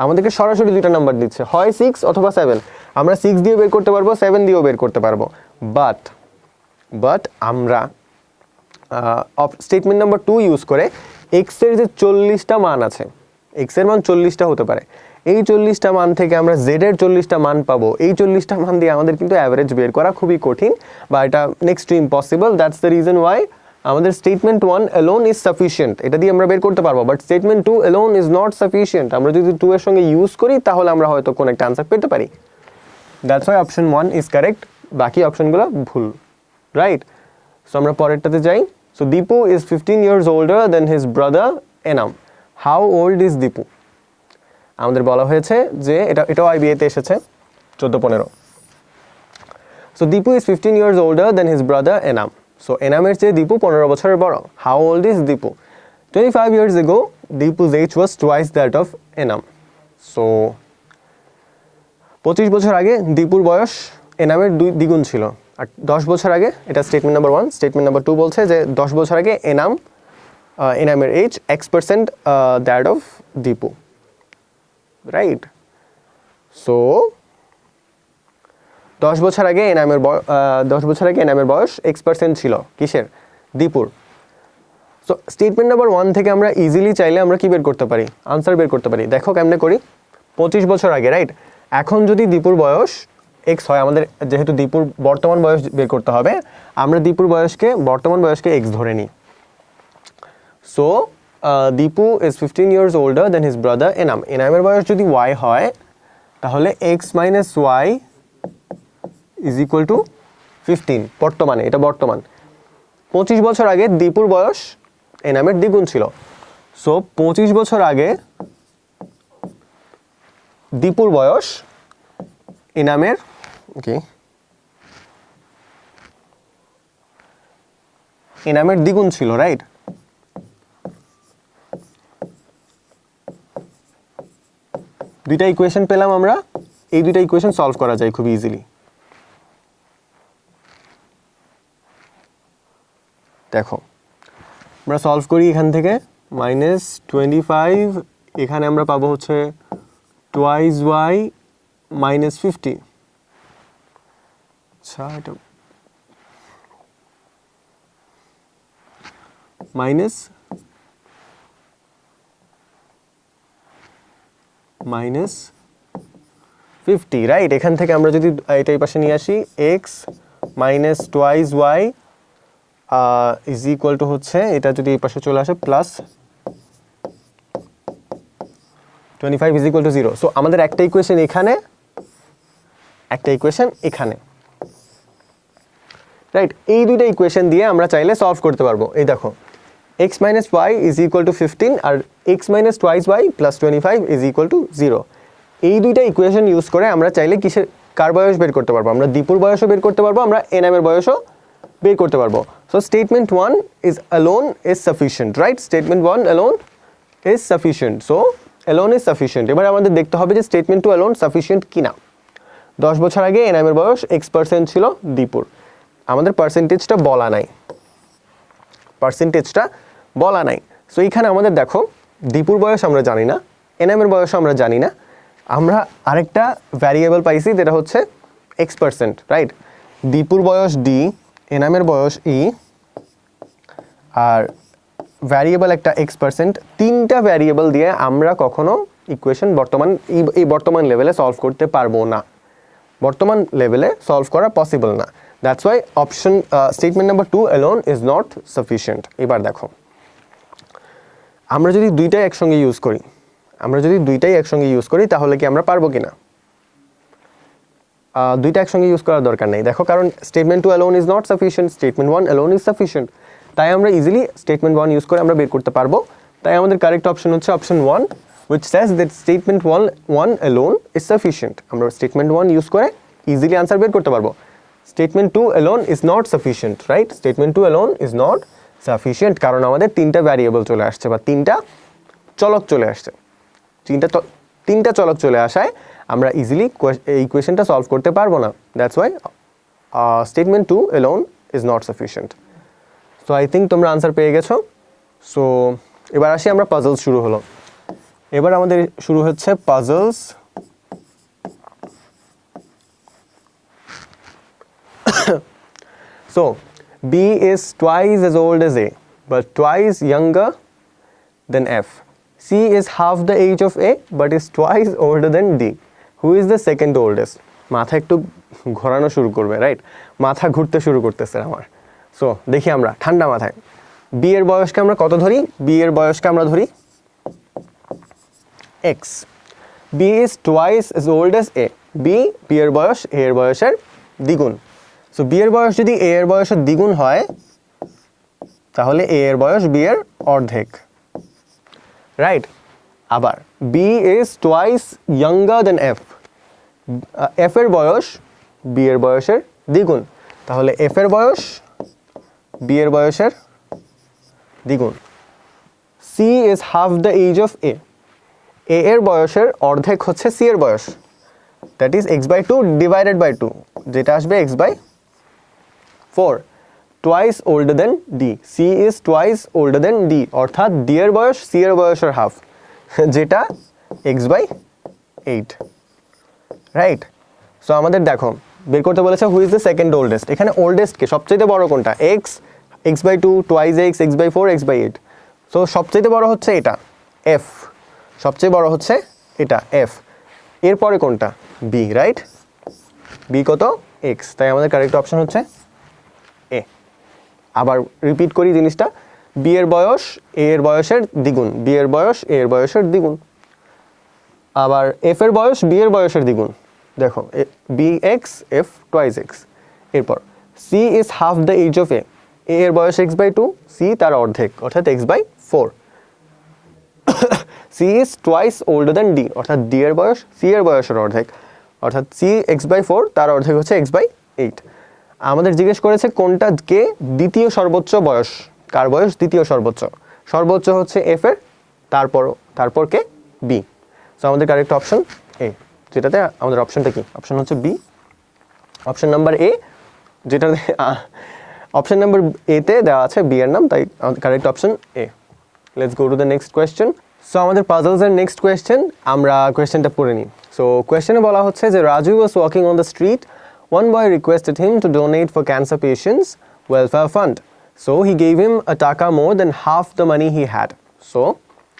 আমাদেরকে সরাসরি দুইটা নাম্বার দিচ্ছে, হয় 6 অথবা 7। আমরা 6 দিয়ে বের করতে পারবো, 7 দিয়েও বের করতে পারবো। বাট আমরা স্টেটমেন্ট নাম্বার 2 ইউজ করে এক্স এর যে 40টা মান আছে, এক্স এর মান 40টা হতে পারে, এই 40টা মান থেকে আমরা জেড এর 40টা মান পাবো। এই 40টা মান দিয়ে আমাদের কিন্তু অ্যাভারেজ বের করা খুবই কঠিন, বা এটা next to impossible. That's the reason why আমাদের স্টেটমেন্ট 1 অ্যালোন ইজ সাফিসিয়েন্ট, এটা দিয়ে আমরা বের করতে পারবো, but statement 2 alone is not sufficient. আমরা যদি 2 এর সঙ্গে ইউজ করি তাহলে আমরা হয়তো কোন একটা আনসার পেতে পারি। That's why option 1 is correct, বাকি অপশনগুলো ভুল, রাইট? সো আমরা পরেরটাতে যাই। So Dipu is 15 years older than his brother Enam. How old is Dipu? আমাদের বলা হয়েছে যে এটাও আইবিএতে এসেছে 14-15। So Dipu is 15 years older than his brother Enam. So এনামের চেয়ে দীপু 15 বছরের বড়। How old is Dipu? 25 years ago দীপু's age was twice that of Enam. So 25 বছর আগে দীপুর বয়স এনামের দ্বিগুণ ছিল। আর 10 বছর আগে, এটা স্টেটমেন্ট নাম্বার 1। স্টেটমেন্ট নাম্বার 2 বলছে যে 10 বছর আগে এনামের age X% that of Dipu, right? So 10 বছর আগে এনামের বয়স X% ছিল কিসের? দীপুর। সো স্টেটমেন্ট নাম্বার 1 থেকে আমরা ইজিলি চাইলে আমরা কি বের করতে পারি? আনসার বের করতে পারি। দেখো কেমনে করি। 25 বছর আগে, রাইট? এখন যদি দীপুর বয়স X হয়, আমাদের যেহেতু দীপুর বর্তমান বয়স বের করতে হবে, আমরা দীপুর বর্তমান বয়সকে X ধরে নিই। So Dipu is 15 years older than his brother Enam. এনামের বয়স যদি Y হয় তাহলে X - Y is equal to 15। বর্তমানে, এটা বর্তমান। 25 বছর আগে দীপুর বয়স এনামের দ্বিগুণ ছিল। সো 25 বছর আগে দীপুর বয়স এনামের এনামের দ্বিগুণ ছিল, রাইট? দুইটা ইকুয়েশন পেলাম আমরা, এই দুইটা ইকুয়েশন সলভ করা যায় খুব ইজিলি। দেখো আমরা সলভ করি এখান থেকে -25, এখানে আমরা পাবো হচ্ছে 2y -50। আচ্ছা, এটা -50, রাইট? এখান থেকে আমরা যদি এটা এই পাশে নিয়ে আসি, x - 2y is equal two হচ্ছে, এটা যদি এই পাশে চলে আসে plus 25 is equal to 0। So আমাদের একটা ইকুয়েশন এখানে, একটা ইকুয়েশন এখানে, রাইট? এই দুইটা ইকুয়েশন দিয়ে আমরা চাইলে সলভ করতে পারবো। এই দেখো x - y is equal to 15 আর x - twice y plus 25 is equal to 0। এই দুইটা ইকুয়েশন ইউজ করে আমরা চাইলে কার বয়স বের করতে পারবো? আমরা দীপুর বয়সও বের করতে পারবো, আমরা এনামের বয়সও বের করতে পারবো। So statement 1 is alone is sufficient, right? Statement 1 alone is sufficient. So alone is sufficient। এবার আমাদের দেখতে হবে যে স্টেটমেন্ট 2 alone sufficient কিনা। 10 বছর আগে এনামের বয়স x% ছিল দীপুর, আমাদের পার্সেন্টেজটা বলা নাই, পার্সেন্টেজটা বলা নাই। সো এইখানে আমাদের দেখো দীপুর বয়স আমরা জানি না, এনামের বয়স আমরা জানি না, আমরা আরেকটা ভ্যারিয়েবল পাইছি যেটা হচ্ছে x%, রাইট? দীপুর বয়স d, এনামের বয়স e, আর ভ্যারিয়েবল একটা x%। তিনটা ভ্যারিয়েবল দিয়ে আমরা কখনো ইকুয়েশন বর্তমান লেভেলে সলভ করতে পারবো না, বর্তমান লেভেলে সলভ করা পসিবল না। That's why option statement number 2 alone is not sufficient। এবার দেখো আমরা যদি দুইটাই একসঙ্গে ইউজ করি, তাহলে কি আমরা পারবো কিনা? দুইটা একসঙ্গে ইউজ করার দরকার নেই, দেখো, কারণ statement 2 alone is not sufficient, statement 1 alone is sufficient। তাই আমরা ইজিলি স্টেটমেন্ট 1 ইউজ করে আমরা বের করতে পারবো। তাই আমাদের কারেক্ট অপশন হচ্ছে option 1, which says that statement 1 alone is sufficient। আমরা স্টেটমেন্ট 1 ইউজ করে ইজিলি আনসার বের করতে পারবো। Statement 2 alone is not sufficient, right? Statement 2 alone is not sufficient কারণ আমাদের তিনটা ভ্যারিয়েবল চলে আসছে বা তিনটা চলক চলে আসছে। তিনটা চলক চলে আসায় আমরা ইজিলি এই ইকুয়েশনটা সলভ করতে পারবো না। That's Y statement 2 alone is not sufficient। So I think তোমরা আনসার পেয়ে গেছো। সো এবার আসি আমরা পাজলস শুরু হলো। এবার আমাদের শুরু হচ্ছে puzzles. So B is twice as old as A but twice younger than F. C is half the age of A but is twice older than D. Who is the second oldest? মাথা একটু ঘোরানো শুরু করবে, right? মাথা ঘুরতে শুরু করতেছে আমার। সো দেখি আমরা ঠান্ডা মাথায় B এর বয়সকে আমরা কত ধরি? B এর বয়সকে আমরা ধরি X. B is twice as old as A. B এর বয়স A এর বয়সের দ্বিগুণ। সো B এর বয়স যদি A এর বয়সের দ্বিগুণ হয়, তাহলে A এর বয়স B এর অর্ধেক, রাইট? আবার B is twice younger than F. F এর বয়স B এর বয়সের দ্বিগুণ, তাহলে F এর বয়স B এর বয়সের দ্বিগুণ। C is half the age of A. A এর বয়সের অর্ধেক হচ্ছে C এর বয়স, that is x/2 divided by 2, যেটা আসবে x/4. Twice older than D. C is twice older than D, অর্থাৎ D এর বয়স C এর বয়সের হাফ, যেটা x/8, রাইট? সো আমাদের দেখো বের করতে বলেছে who is the second oldest. এখানে ওল্ডেস্ট কে সবচেয়ে বড় কোনটা? x/2, twice x, x/4, x/8। So সবচেয়ে বড় হচ্ছে এটা F, সবচেয়ে বড় হচ্ছে এটা F। এরপরে কোনটা? B, right? B কত? X। তাই আমাদের কারেক্ট অপশন হচ্ছে A। আবার রিপিট করি জিনিসটা, B এর বয়স A এর বয়সের দ্বিগুণ, B এর বয়স A এর বয়সের দ্বিগুণ। আবার F এর বয়স B এর বয়সের দ্বিগুণ, দেখো BX, F twice X। এরপর C is half the age of A. এ এর বয়স x/2, সি তার অর্ধেক অর্থাৎ x/4. C is twice older than D, অর্থাৎ ডি এর বয়স সি এর বয়সের অর্ধেক, অর্থাৎ সি x/4 তার অর্ধেক হচ্ছে x/8. আমাদের জিজ্ঞেস করেছে কোনটা কে দ্বিতীয় সর্বোচ্চ বয়স, কার বয়স দ্বিতীয় সর্বোচ্চ, সর্বোচ্চ হচ্ছে এফ এর, তারপর কে বি. সো আমাদের কারেক্ট অপশন এ, যেটাতে আমাদের অপশনটা কি, অপশন হচ্ছে বি, অপশন নাম্বার এ, যেটাতে অপশন নাম্বার এতে দেওয়া আছে বি এর নাম, তাই correct option A. Let's go to the next question. So আমাদের পাজলসের নেক্সট কোয়েশ্চেন, আমরা কোয়েশ্চেনটা পড়ে নিই. সো কোয়েশ্চেনে বলা হচ্ছে যে Raju was walking on the street, one boy requested him to donate for cancer patients welfare fund, so he gave him a taka more than half the money he had. So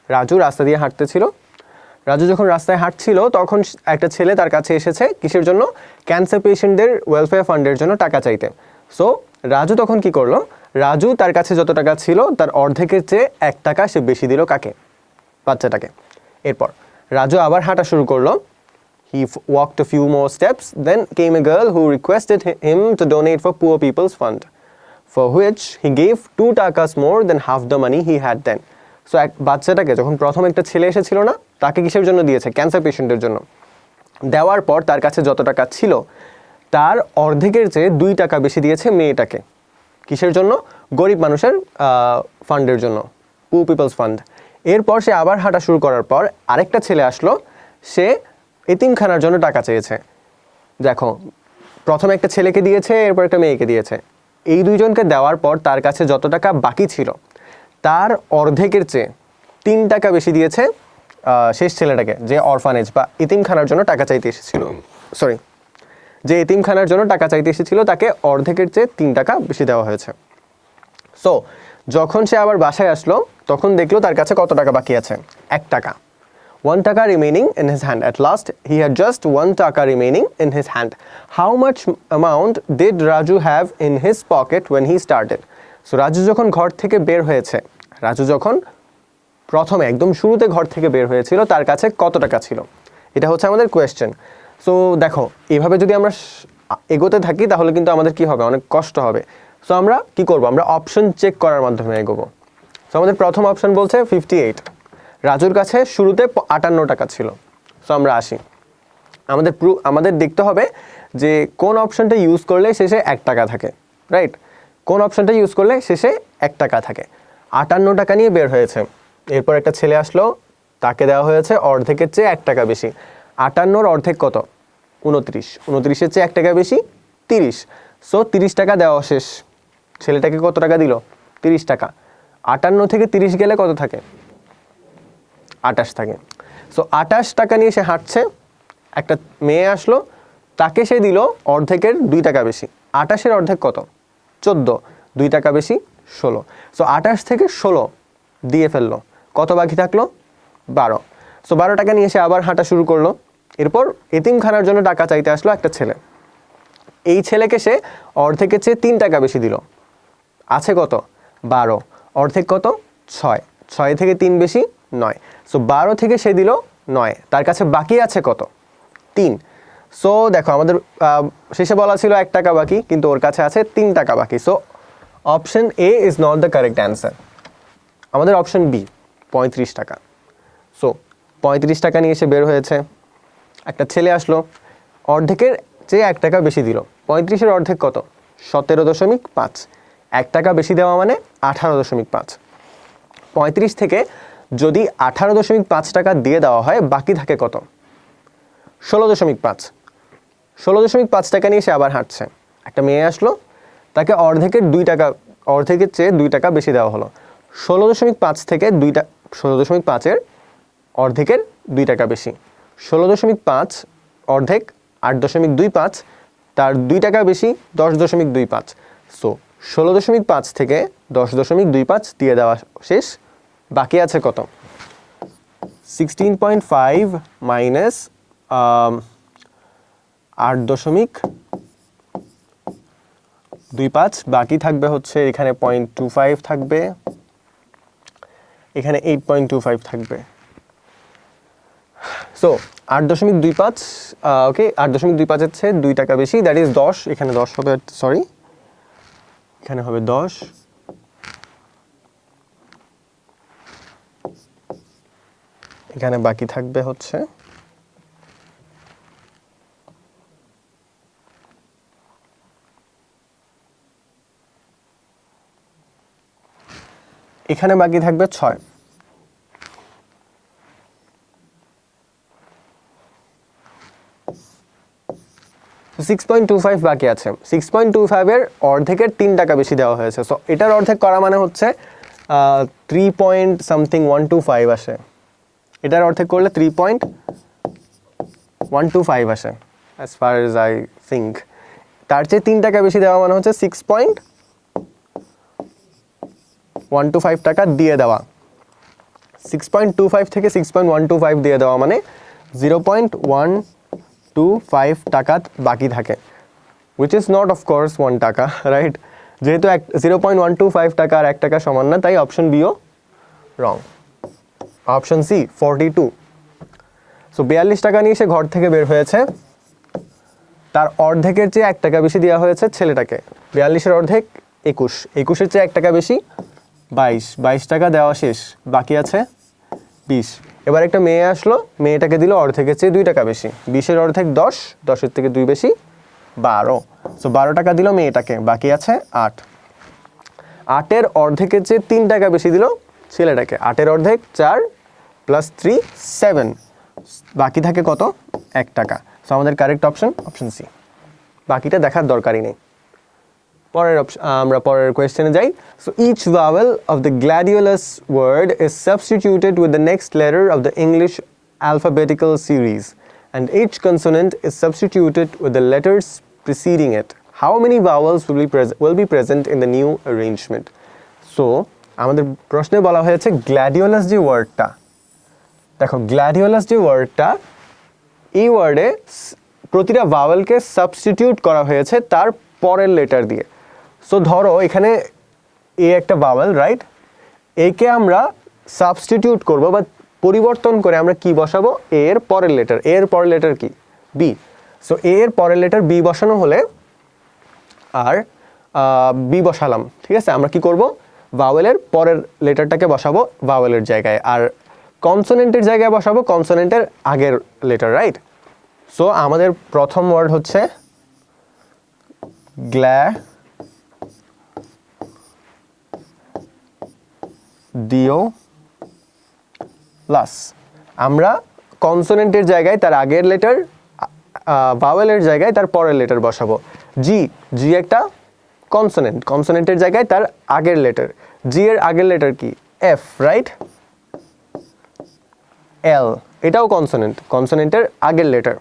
Raju রাস্তা দিয়ে হাঁটতেছিল, রাজু যখন রাস্তায় হাঁটছিল তখন একটা ছেলে তার কাছে এসেছে কিসের জন্য, ক্যান্সার পেশেন্টদের ওয়েলফেয়ার ফান্ডের জন্য টাকা চাইতে. সো রাজু তখন কি করলো, রাজু তার কাছে যত টাকা ছিল তার অর্ধেকের চেয়ে 1 টাকা সে বেশি দিল কাকে, বাচ্চাটাকে. এরপর রাজু আবার হাঁটা শুরু করলো. He walked a few more steps, then came a girl who requested him to donate for poor people's fund, for which he gave 2 takas more than half the money he had then. So এক বাচ্চাটাকে যখন প্রথম একটা ছেলে এসেছিল না, তাকে কিসের জন্য দিয়েছে, ক্যান্সার পেশেন্টের জন্য. দেওয়ার পর তার কাছে যত টাকা ছিল তার অর্ধেকের চেয়ে 2 টাকা বেশি দিয়েছে মেয়েটাকে, কিসের জন্য, গরিব মানুষের ফান্ডের জন্য, পুর পিপলস ফান্ড. এরপর সে আবার হাঁটা শুরু করার পর আরেকটা ছেলে আসলো, সে এতিমখানার জন্য টাকা চেয়েছে. দেখো প্রথমে একটা ছেলেকে দিয়েছে, এরপর একটা মেয়েকে দিয়েছে. এই দুইজনকে দেওয়ার পর তার কাছে যত টাকা বাকি ছিল তার অর্ধেকের চেয়ে 3 টাকা বেশি দিয়েছে শেষ ছেলেটাকে, যে অরফানেজ বা এতিমখানার জন্য টাকা চাইতে এসেছিল, যে এতিমখানার জন্য টাকা চাইতে এসেছিল তাকে অর্ধেকের চেয়ে 3 টাকা বেশি দেওয়া হয়েছে. সো যখন সে আবার বাসায় আসলো তখন দেখলো তার কাছে কত টাকা বাকি আছে, 1 টাকা. 1 taka remaining in his hand. At last, he had just 1 taka remaining in his hand. How much amount did Raju have in his pocket when he started? So, Raju যখন ঘর থেকে বের হয়েছে, রাজু যখন প্রথমে একদম শুরুতে ঘর থেকে বের হয়েছিল তার কাছে কত টাকা ছিল, এটা হচ্ছে আমাদের কোয়েশ্চেন. সো দেখো এইভাবে যদি আমরা এগোতে থাকি তাহলে কিন্তু আমাদের কি হবে, অনেক কষ্ট হবে. সো আমরা কি করব, আমরা অপশন চেক করার মাধ্যমে এগোবো. সো আমাদের প্রথম অপশন বলছে 58, রাজুর কাছে শুরুতে 58 টাকা ছিল. সো আমরা আসি, আমাদের দেখতে হবে যে কোন অপশনটা ইউজ করলে শেষে 1 টাকা থাকে, রাইট, কোন অপশনটা ইউজ করলে শেষে 1 টাকা থাকে. 58 টাকা নিয়ে বের হয়েছে, এরপর একটা ছেলে আসলো, তাকে দেওয়া হয়েছে অর্ধেকের চেয়ে 1 টাকা বেশি. 58 অর্ধেক কত, 29, 29-এর চেয়ে 1 টাকা বেশি 30. সো 30 টাকা দেওয়া শেষ, ছেলেটাকে কত টাকা দিল, 30 টাকা. 58 থেকে 30 গেলে কত থাকে, 28 থাকে. সো 28 টাকা নিয়ে সে হাঁটছে, একটা মেয়ে আসলো, তাকে সে দিল অর্ধেকের 2 টাকা বেশি. 28-এর অর্ধেক কত, 14, 2 টাকা বেশি 16. সো 28 থেকে 16 দিয়ে ফেললো, কত বাকি থাকলো, 12. সো 12 টাকা নিয়ে সে আবার হাঁটা শুরু করলো. এরপর এতিমখানার জন্য টাকা চাইতে আসলো একটা ছেলে, এই ছেলেকে সে অর্ধেকের চেয়ে 3 টাকা বেশি দিল, আছে কত, 12, অর্ধেক কত, 6, 6 থেকে 3 বেশি 9. সো 12 থেকে সে দিল 9, তার কাছে বাকি আছে কত, 3. সো দেখো আমাদের শেষে বলা ছিল 1 টাকা বাকি, কিন্তু ওর কাছে আছে 3 টাকা বাকি. So option A is not the correct answer. আমাদের অপশন বি 35 টাকা. সো 35 টাকা নিয়ে এসে বের হয়েছে, একটা ছেলে আসলো, অর্ধেকের চেয়ে 1 টাকা বেশি দিল. 35-এর অর্ধেক কত, 17.5, 1 টাকা বেশি দেওয়া মানে 18.5. 35 থেকে যদি 18.5 টাকা দিয়ে দেওয়া হয় বাকি থাকে কত, 16.5. 16.5 টাকা নিয়ে সে আবার হাঁটছে, একটা মেয়ে আসলো, তাকে অর্ধেকের 2 টাকা, অর্ধেকের চেয়ে 2 টাকা বেশি দেওয়া হলো. 16.5 থেকে 16.5-এর অর্ধেকের 2 টাকা বেশি. 16.5 অর্ধেক 8.25, তার 2 টাকা বেশি 10.25. সো 16.5 থেকে 10.25 দিয়ে দেওয়া শেষ, বাকি আছে কত, 16.5 মাইনাস 8.25, বাকি থাকবে হচ্ছে এখানে 0.25 থাকবে, এখানে 8.25 থাকবে. সো 8.25, ওকে, 8.25-এর চেয়ে 2 টাকা বেশি, দ্যাট ইজ 10, এখানে 10 হবে, সরি এখানে হবে 10, এখানে বাকি থাকবে হচ্ছে এখানে বাকি থাকবে 6। 6.25 বাকি আছে। 6.25 এর অর্ধেকের 3 টাকা বেশি দেওয়া হয়েছে। সো এটার অর্ধেক করা মানে হচ্ছে 3.125 আসে। এটার অর্ধেক করলে 3.125 আসে as far age I think. তার চেয়ে 3 টাকা বেশি দেওয়া মানে হচ্ছে 6.125 টাকা দিয়ে দেওয়া। 6.25 থেকে 6.125 দিয়ে দেওয়া মানে 0.125 টাকা বাকি থাকে, which is not of course 1 টাকা, রাইট? যেহেতু 0.125 টাকা আর 1 টাকা সমান না, তাই option bio wrong. Option C 42। So 42 টাকা নিয়ে সে ঘর থেকে বের হয়েছে, তার অর্ধেকের চেয়ে 1 টাকা বেশি দেওয়া হয়েছে ছেলেটাকে। 42-এর অর্ধেক 21, 21-এর চেয়ে 1 টাকা বেশি 22, 22 টাকা দেওয়া শেষ, বাকি আছে 20। এবার একটা মেয়ে আসলো, মেয়েটাকে দিল অর্ধেকের চেয়ে 2 টাকা বেশি। 20-এর অর্ধেক 10, 10-এর থেকে 2 বেশি 12। সো 12 টাকা দিল মেয়েটাকে, বাকি আছে 8। 8-এর অর্ধেকের চেয়ে 3 টাকা বেশি দিল ছেলেটাকে। 8-এর অর্ধেক 4 + 3 7, বাকি থাকে কত? 1 টাকা। সো আমাদের কারেক্ট অপশন অপশন সি। বাকিটা দেখার দরকারই নেই। আমরা পরের কোয়েশ্চেনে যাই। So each vowel of the gladiolus word is substituted with the next letter of the English alphabetical series and each consonant is substituted with the letters preceding it. How many vowels will be present in the new arrangement? So আমাদের প্রশ্নে বলা হয়েছে gladiolus যে ওয়ার্ডটা, দেখো gladiolus যে ওয়ার্ডটা, এই ওয়ার্ডে প্রতিটা ভাওয়েলকে সাবস্টিটিউট করা হয়েছে তার পরের লেটার দিয়ে। সো ধরো এখানে এ একটা ভাওয়েল, রাইট? একে আমরা সাবস্টিটিউট করব বা পরিবর্তন করে আমরা কি বসাবো? এ এর পরের লেটার। এ এর পরের লেটার কি? বি। সো এ এর পরের লেটার বি বসানো হলে আর বি বসালাম, ঠিক আছে? আমরা কি করব? ভাওয়েলের পরের লেটারটাকে বসাবো ভাওয়েলের জায়গায়, আর কনসোনেন্টের জায়গায় বসাবো কনসোনেন্টের আগের লেটার, রাইট? সো আমাদের প্রথম ওয়ার্ড হচ্ছে গ্ল্যাডিওলাস। আমরা কনসোনেন্টের জায়গায় তার আগের লেটার, ভাওয়েলের জায়গায় তার পরের লেটার বসাবো। জি, জি একটা কনসোনেন্ট, কনসোনেন্টের জায়গায় তার আগের লেটার। জি এর আগের লেটার কি? F, right? এল, এটাও কনসোনেন্ট, কনসোনেন্টের আগের লেটার।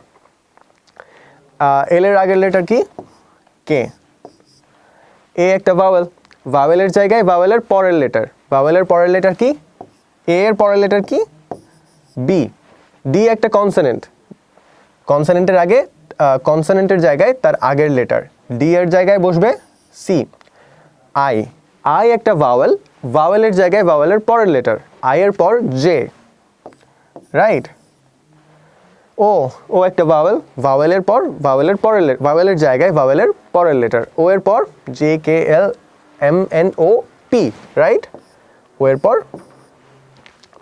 এল এর আগের লেটার কি? কে। এ একটা ভাওয়েল, ভাওয়েলের জায়গায় ভাওয়েলের পরের লেটার। ভাওয়েলের পরের লেটার কি? এ এর পরের লেটার কি? বি। ডি একটা কনসোনেন্ট, কনসোনেন্টের আগে কনসোনেন্টের জায়গায় তার আগের লেটার। ডি এর জায়গায় বসবে সি। আই, আই একটা ভাওয়েল, ভাওয়েলের জায়গায় ভাওয়েলের পরের লেটার। আই এর পর জে, রাইট? ও, ও একটা ভাওয়েল, ভাওয়েলের পর ভাওয়েলের পরের ভাওয়েলের জায়গায় ভাওয়েলের পরের লেটার। ও এর পর J K L M N O P, right? O এর পর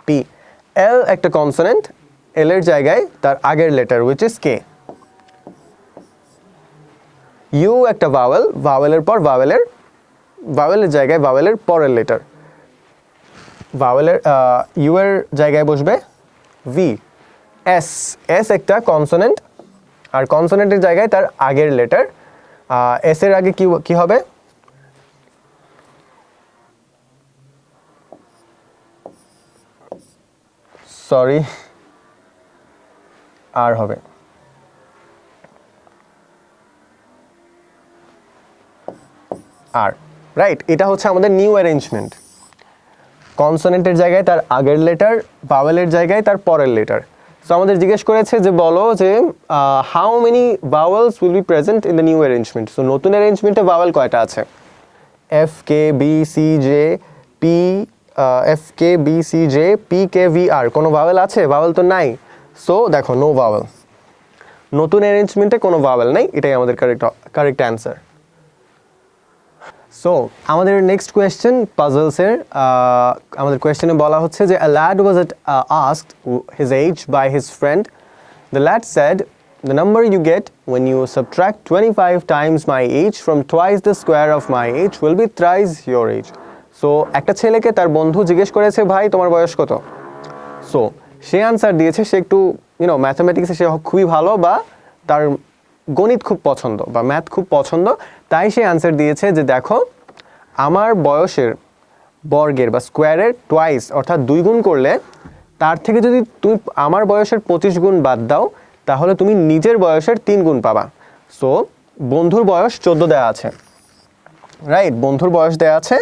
পি। এল একটা কনসোনেন্ট, এল এর জায়গায় তার আগের letter which is K. U একটা ভাওয়েল, ভাওয়েলের পর ভাওয়েলের জায়গায় ভাওয়েলের পরের লেটার। ভাওয়েলের ইউ এর জায়গায় বসবে ভি। এস, এস একটা কনসোনেন্ট, আর কনসোনেন্টের জায়গায় তার আগের লেটার। এস এর আগে কি হবে? সরি, আর হবে। আর, রাইট? এটা হচ্ছে আমাদের নিউ অ্যারেঞ্জমেন্ট। কনসোনেন্টের জায়গায় তার আগের লেটার, ভাওয়েলের জায়গায় তার পরের লেটার। সো আমাদের জিজ্ঞেস করেছে যে বলো যে how many vowels will be present in the new arrangement. So নতুন অ্যারেঞ্জমেন্টে ভাওয়েল কয়টা আছে? F K B C J P, F K B C J P K V R. কোনো ভাওয়েল আছে? ভাওয়েল তো নাই। সো দেখো নো ভাওয়েল, নতুন অ্যারেঞ্জমেন্টে কোনো ভাওয়েল নেই, এটাই আমাদের কারেক্ট অ্যান্সার। সো আমাদের নেক্সট কোয়েশ্চেন পাজলসের আমাদের কোয়েশ্চেনে বলা হচ্ছে যে a lad was asked his age by his friend. The lad said, the number you get when you subtract 25 times my age from twice the square of my age will be thrice your age. So একটা ছেলেকে তার বন্ধু জিজ্ঞেস করেছে ভাই তোমার বয়স কত। সো সে আনসার দিয়েছে সে একটু ম্যাথামেটিক্সে সে খুবই ভালো বা তার গণিত খুব পছন্দ বা ম্যাথ খুব পছন্দ, তাই সে আনসার দিয়েছে যে দেখো আমার বয়সের বর্গের বা স্কোয়ারের টোয়াইস অর্থাৎ 2 গুণ করলে তার থেকে যদি তুমি আমার বয়সের 25 গুণ বাদ দাও তাহলে তুমি নিজের বয়সের 3 গুণ পাবা। সো বন্ধুর বয়স 14 দেওয়া আছে, রাইট? বন্ধুর বয়স দেওয়া আছে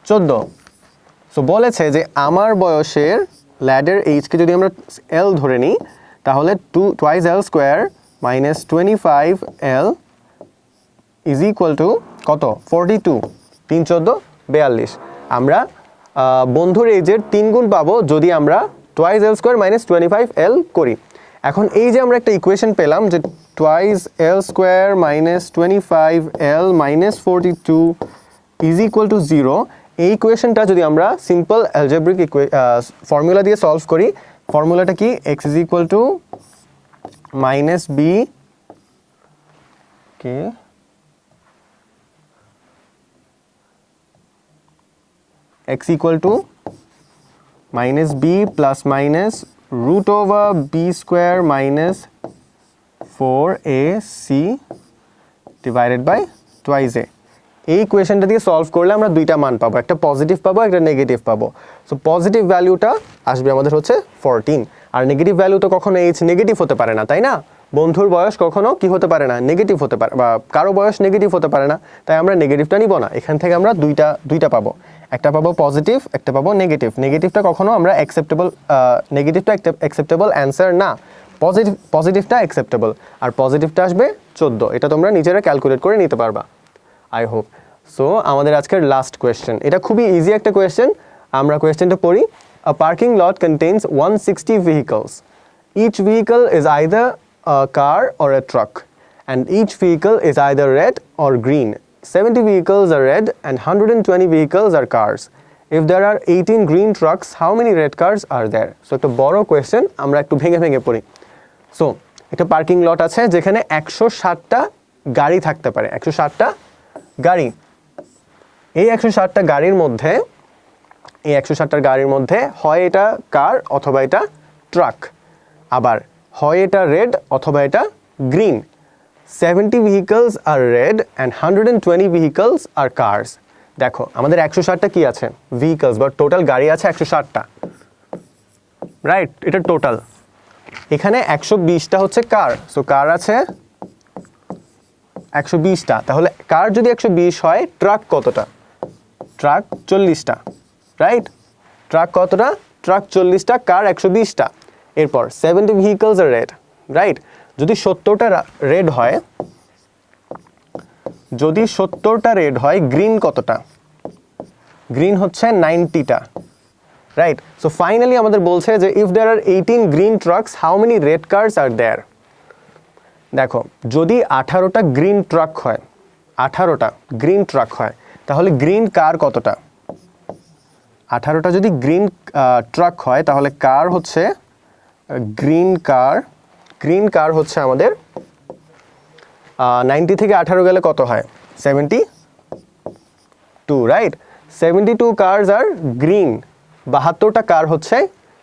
14। সো বলেছে যে আমার বয়সের ল্যাডের এইজকে যদি আমরা এল ধরে নিই তাহলে twice L square minus 25L is equal two কত? 42। 3 14 42। আমরা বন্ধুর এজের 3 গুণ পাবো যদি আমরা twice L square minus 25L করি। এখন এই যে আমরা একটা ইকুয়েশন পেলাম যে twice L square minus 25L minus 42 is equal to 0, এই ইকুয়েশনটা যদি আমরা সিম্পল অ্যালজেব্রিক ফর্মুলা দিয়ে সলভ করি, ফর্মুলাটা কি? x is equal to minus B কে x equal to minus B plus minus root over B square minus 4ac divided by twice A. এই ইকুয়েশনটা দিয়ে সলভ করলে আমরা দুইটা মান পাবো, একটা পজিটিভ পাবো একটা নেগেটিভ পাবো। সো পজিটিভ ভ্যালুটা আসবে আমাদের হচ্ছে 14, আর নেগেটিভ ভ্যালু তো কখনো এইজ নেগেটিভ হতে পারে না, তাই না? বন্ধুর বয়স কখনো কি হতে পারে না? নেগেটিভ হতে পারে, বা কারো বয়স নেগেটিভ হতে পারে না, তাই আমরা নেগেটিভটা নিব না। এখান থেকে আমরা দুইটা পাবো, একটা পাবো পজিটিভ একটা পাবো নেগেটিভ। নেগেটিভটা কখনো আমরা নেগেটিভটা অ্যাকসেপ্টেবল অ্যান্সার না, পজিটিভটা অ্যাকসেপ্টেবল, আর পজিটিভটা আসবে 14। এটা তোমরা নিজেরা ক্যালকুলেট করে নিতে পারবা, আই হোপ। সো আমাদের আজকের লাস্ট কোয়েশ্চেন, এটা খুবই ইজি একটা কোয়েশ্চেন। আমরা কোয়েশ্চেনটা পড়ি। A parking lot contains 160 vehicles. Each vehicle is either a car or a truck, and each vehicle is either red or green. 70 vehicles are red and 120 vehicles are cars. If there are 18 green trucks, how many red cars are there? So একটা বড় question, আমরা একটু ভেঙে ভেঙে পড়ি। So একটা parking lot আছে যেখানে 160টা গাড়ি থাকতে পারে, 160টা গাড়ি। এই 160টা গাড়ির মধ্যে, এই 160টার গাড়ির মধ্যে হয় এটা কার অথবা এটা ট্রাক, আবার হয় এটা রেড অথবা এটা green. 70 vehicles are red and 120 vehicles are cars. দেখো আমাদের 160টা কি আছে? ভেহিকলস বা টোটাল গাড়ি আছে 160টা, রাইট? এটা টোটাল। এখানে 120টা হচ্ছে কার, সো কার আছে 120টা। তাহলে কার যদি 120 হয়, ট্রাক কতটা? ট্রাক 40টা, রাইট? ট্রাক কতটা? ট্রাক 40টা, কার 120টা। এরপর 70 vehicles are red, রাইট? যদি 70টা রেড হয়, যদি 70টা রেড হয়, গ্রিন কতটা? গ্রিন হচ্ছে 90টা, রাইট? সো ফাইনালি আমাদের বলছে যে if there are 18 green trucks, how many red cars are there? দেখো যদি 18টা গ্রিন ট্রাক হয়, 18টা গ্রিন ট্রাক হয়, তাহলে গ্রিন কার কতটা? 18টা যদি গ্রিন ট্রাক হয় তাহলে কার হচ্ছে গ্রিন কার হচ্ছে আমাদের 90 থেকে 18 গেলে কত হয়? 72, রাইট? 72 কার্স আর গ্রিন, 72টা কার হচ্ছে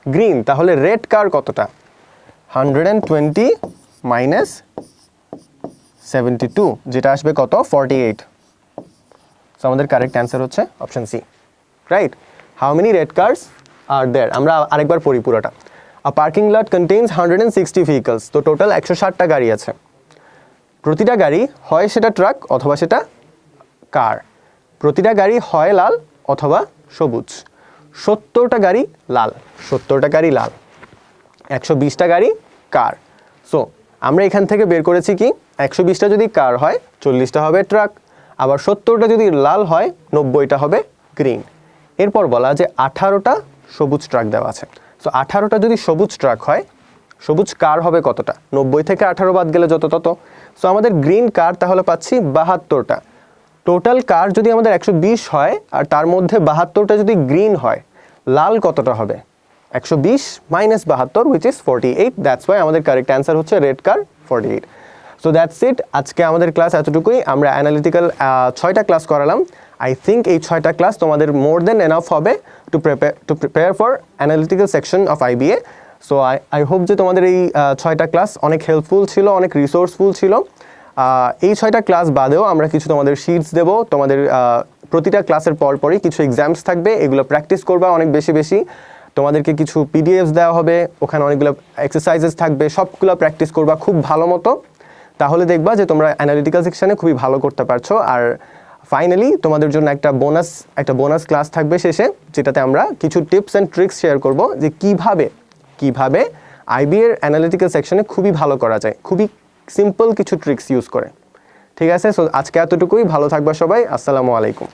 গ্রিন। তাহলে রেড কার কতটা? 120 মাইনাস 72, যেটা আসবে কত? 48। সো আমাদের কারেক্ট অ্যান্সার হচ্ছে option C, right? How many red cars are there? আমরা আরেকবার পড়ি পুরোটা। A parking lot contains 160 vehicles, তো টোটাল 160টা গাড়ি আছে। প্রতিটা গাড়ি হয় সেটা ট্রাক অথবা সেটা কার। প্রতিটা গাড়ি হয় লাল অথবা সবুজ। 70টা গাড়ি লাল, 70টা গাড়ি লাল, 120টা গাড়ি কার। সো আমরা এখান থেকে বের করেছি কি 120টা যদি কার হয় 40টা হবে ট্রাক, আবার 70টা যদি লাল হয় 90টা হবে গ্রিন। এরপর বলা যে 18টা সবুজ ট্রাক দেওয়া আছে। সো 18টা যদি সবুজ ট্রাক হয়, সবুজ কার হবে কতটা? 90 থেকে 18 বাদ গেলে যত তত। সো আমাদের গ্রিন কার তাহলে পাচ্ছি 72টা। টোটাল কার যদি আমাদের 120 হয় আর তার মধ্যে 72টা যদি গ্রিন হয়, লাল কতটা হবে? 120 minus 72 which is 48. That's why আমাদের কারেক্ট অ্যান্সার হচ্ছে red car 48. So that's it, আজকে আমাদের ক্লাস এতটুকুই। আমরা অ্যানালিটিক্যাল 6টা ক্লাস করালাম। আই থিঙ্ক এই 6টা ক্লাস তোমাদের মোর দেন এনাফ হবে to prepare for analytical section of IBA. So I hope যে তোমাদের এই 6টা ক্লাস অনেক হেল্পফুল ছিল, অনেক রিসোর্সফুল ছিল। এই 6টা ক্লাস বাদেও আমরা কিছু তোমাদের শিটস দেবো। তোমাদের প্রতিটা ক্লাসের পরপরই কিছু এক্সামস থাকবে, এগুলো প্র্যাকটিস করবা অনেক বেশি বেশি। তোমাদেরকে কিছু PDFs দেওয়া হবে, ওখানে অনেকগুলো এক্সারসাইজেস থাকবে, সবগুলো প্র্যাকটিস করবা খুব ভালো মতো। তাহলে দেখবা যে তোমরা অ্যানালিটিক্যাল সেকশনে খুবই ভালো করতে পারছো। আর ফাইনালি তোমাদের জন্য একটা বোনাস ক্লাস থাকবে শেষে, যেটাতে আমরা কিছু টিপস অ্যান্ড ট্রিক্স শেয়ার করব যে কিভাবে IBA এর অ্যানালিটিক্যাল সেকশনে খুবই ভালো করা যায়, খুবই সিম্পল কিছু ট্রিক্স ইউজ করে। ঠিক আছে, সো আজকে এতটুকুই। ভালো থাকবা সবাই। আসসালামু আলাইকুম।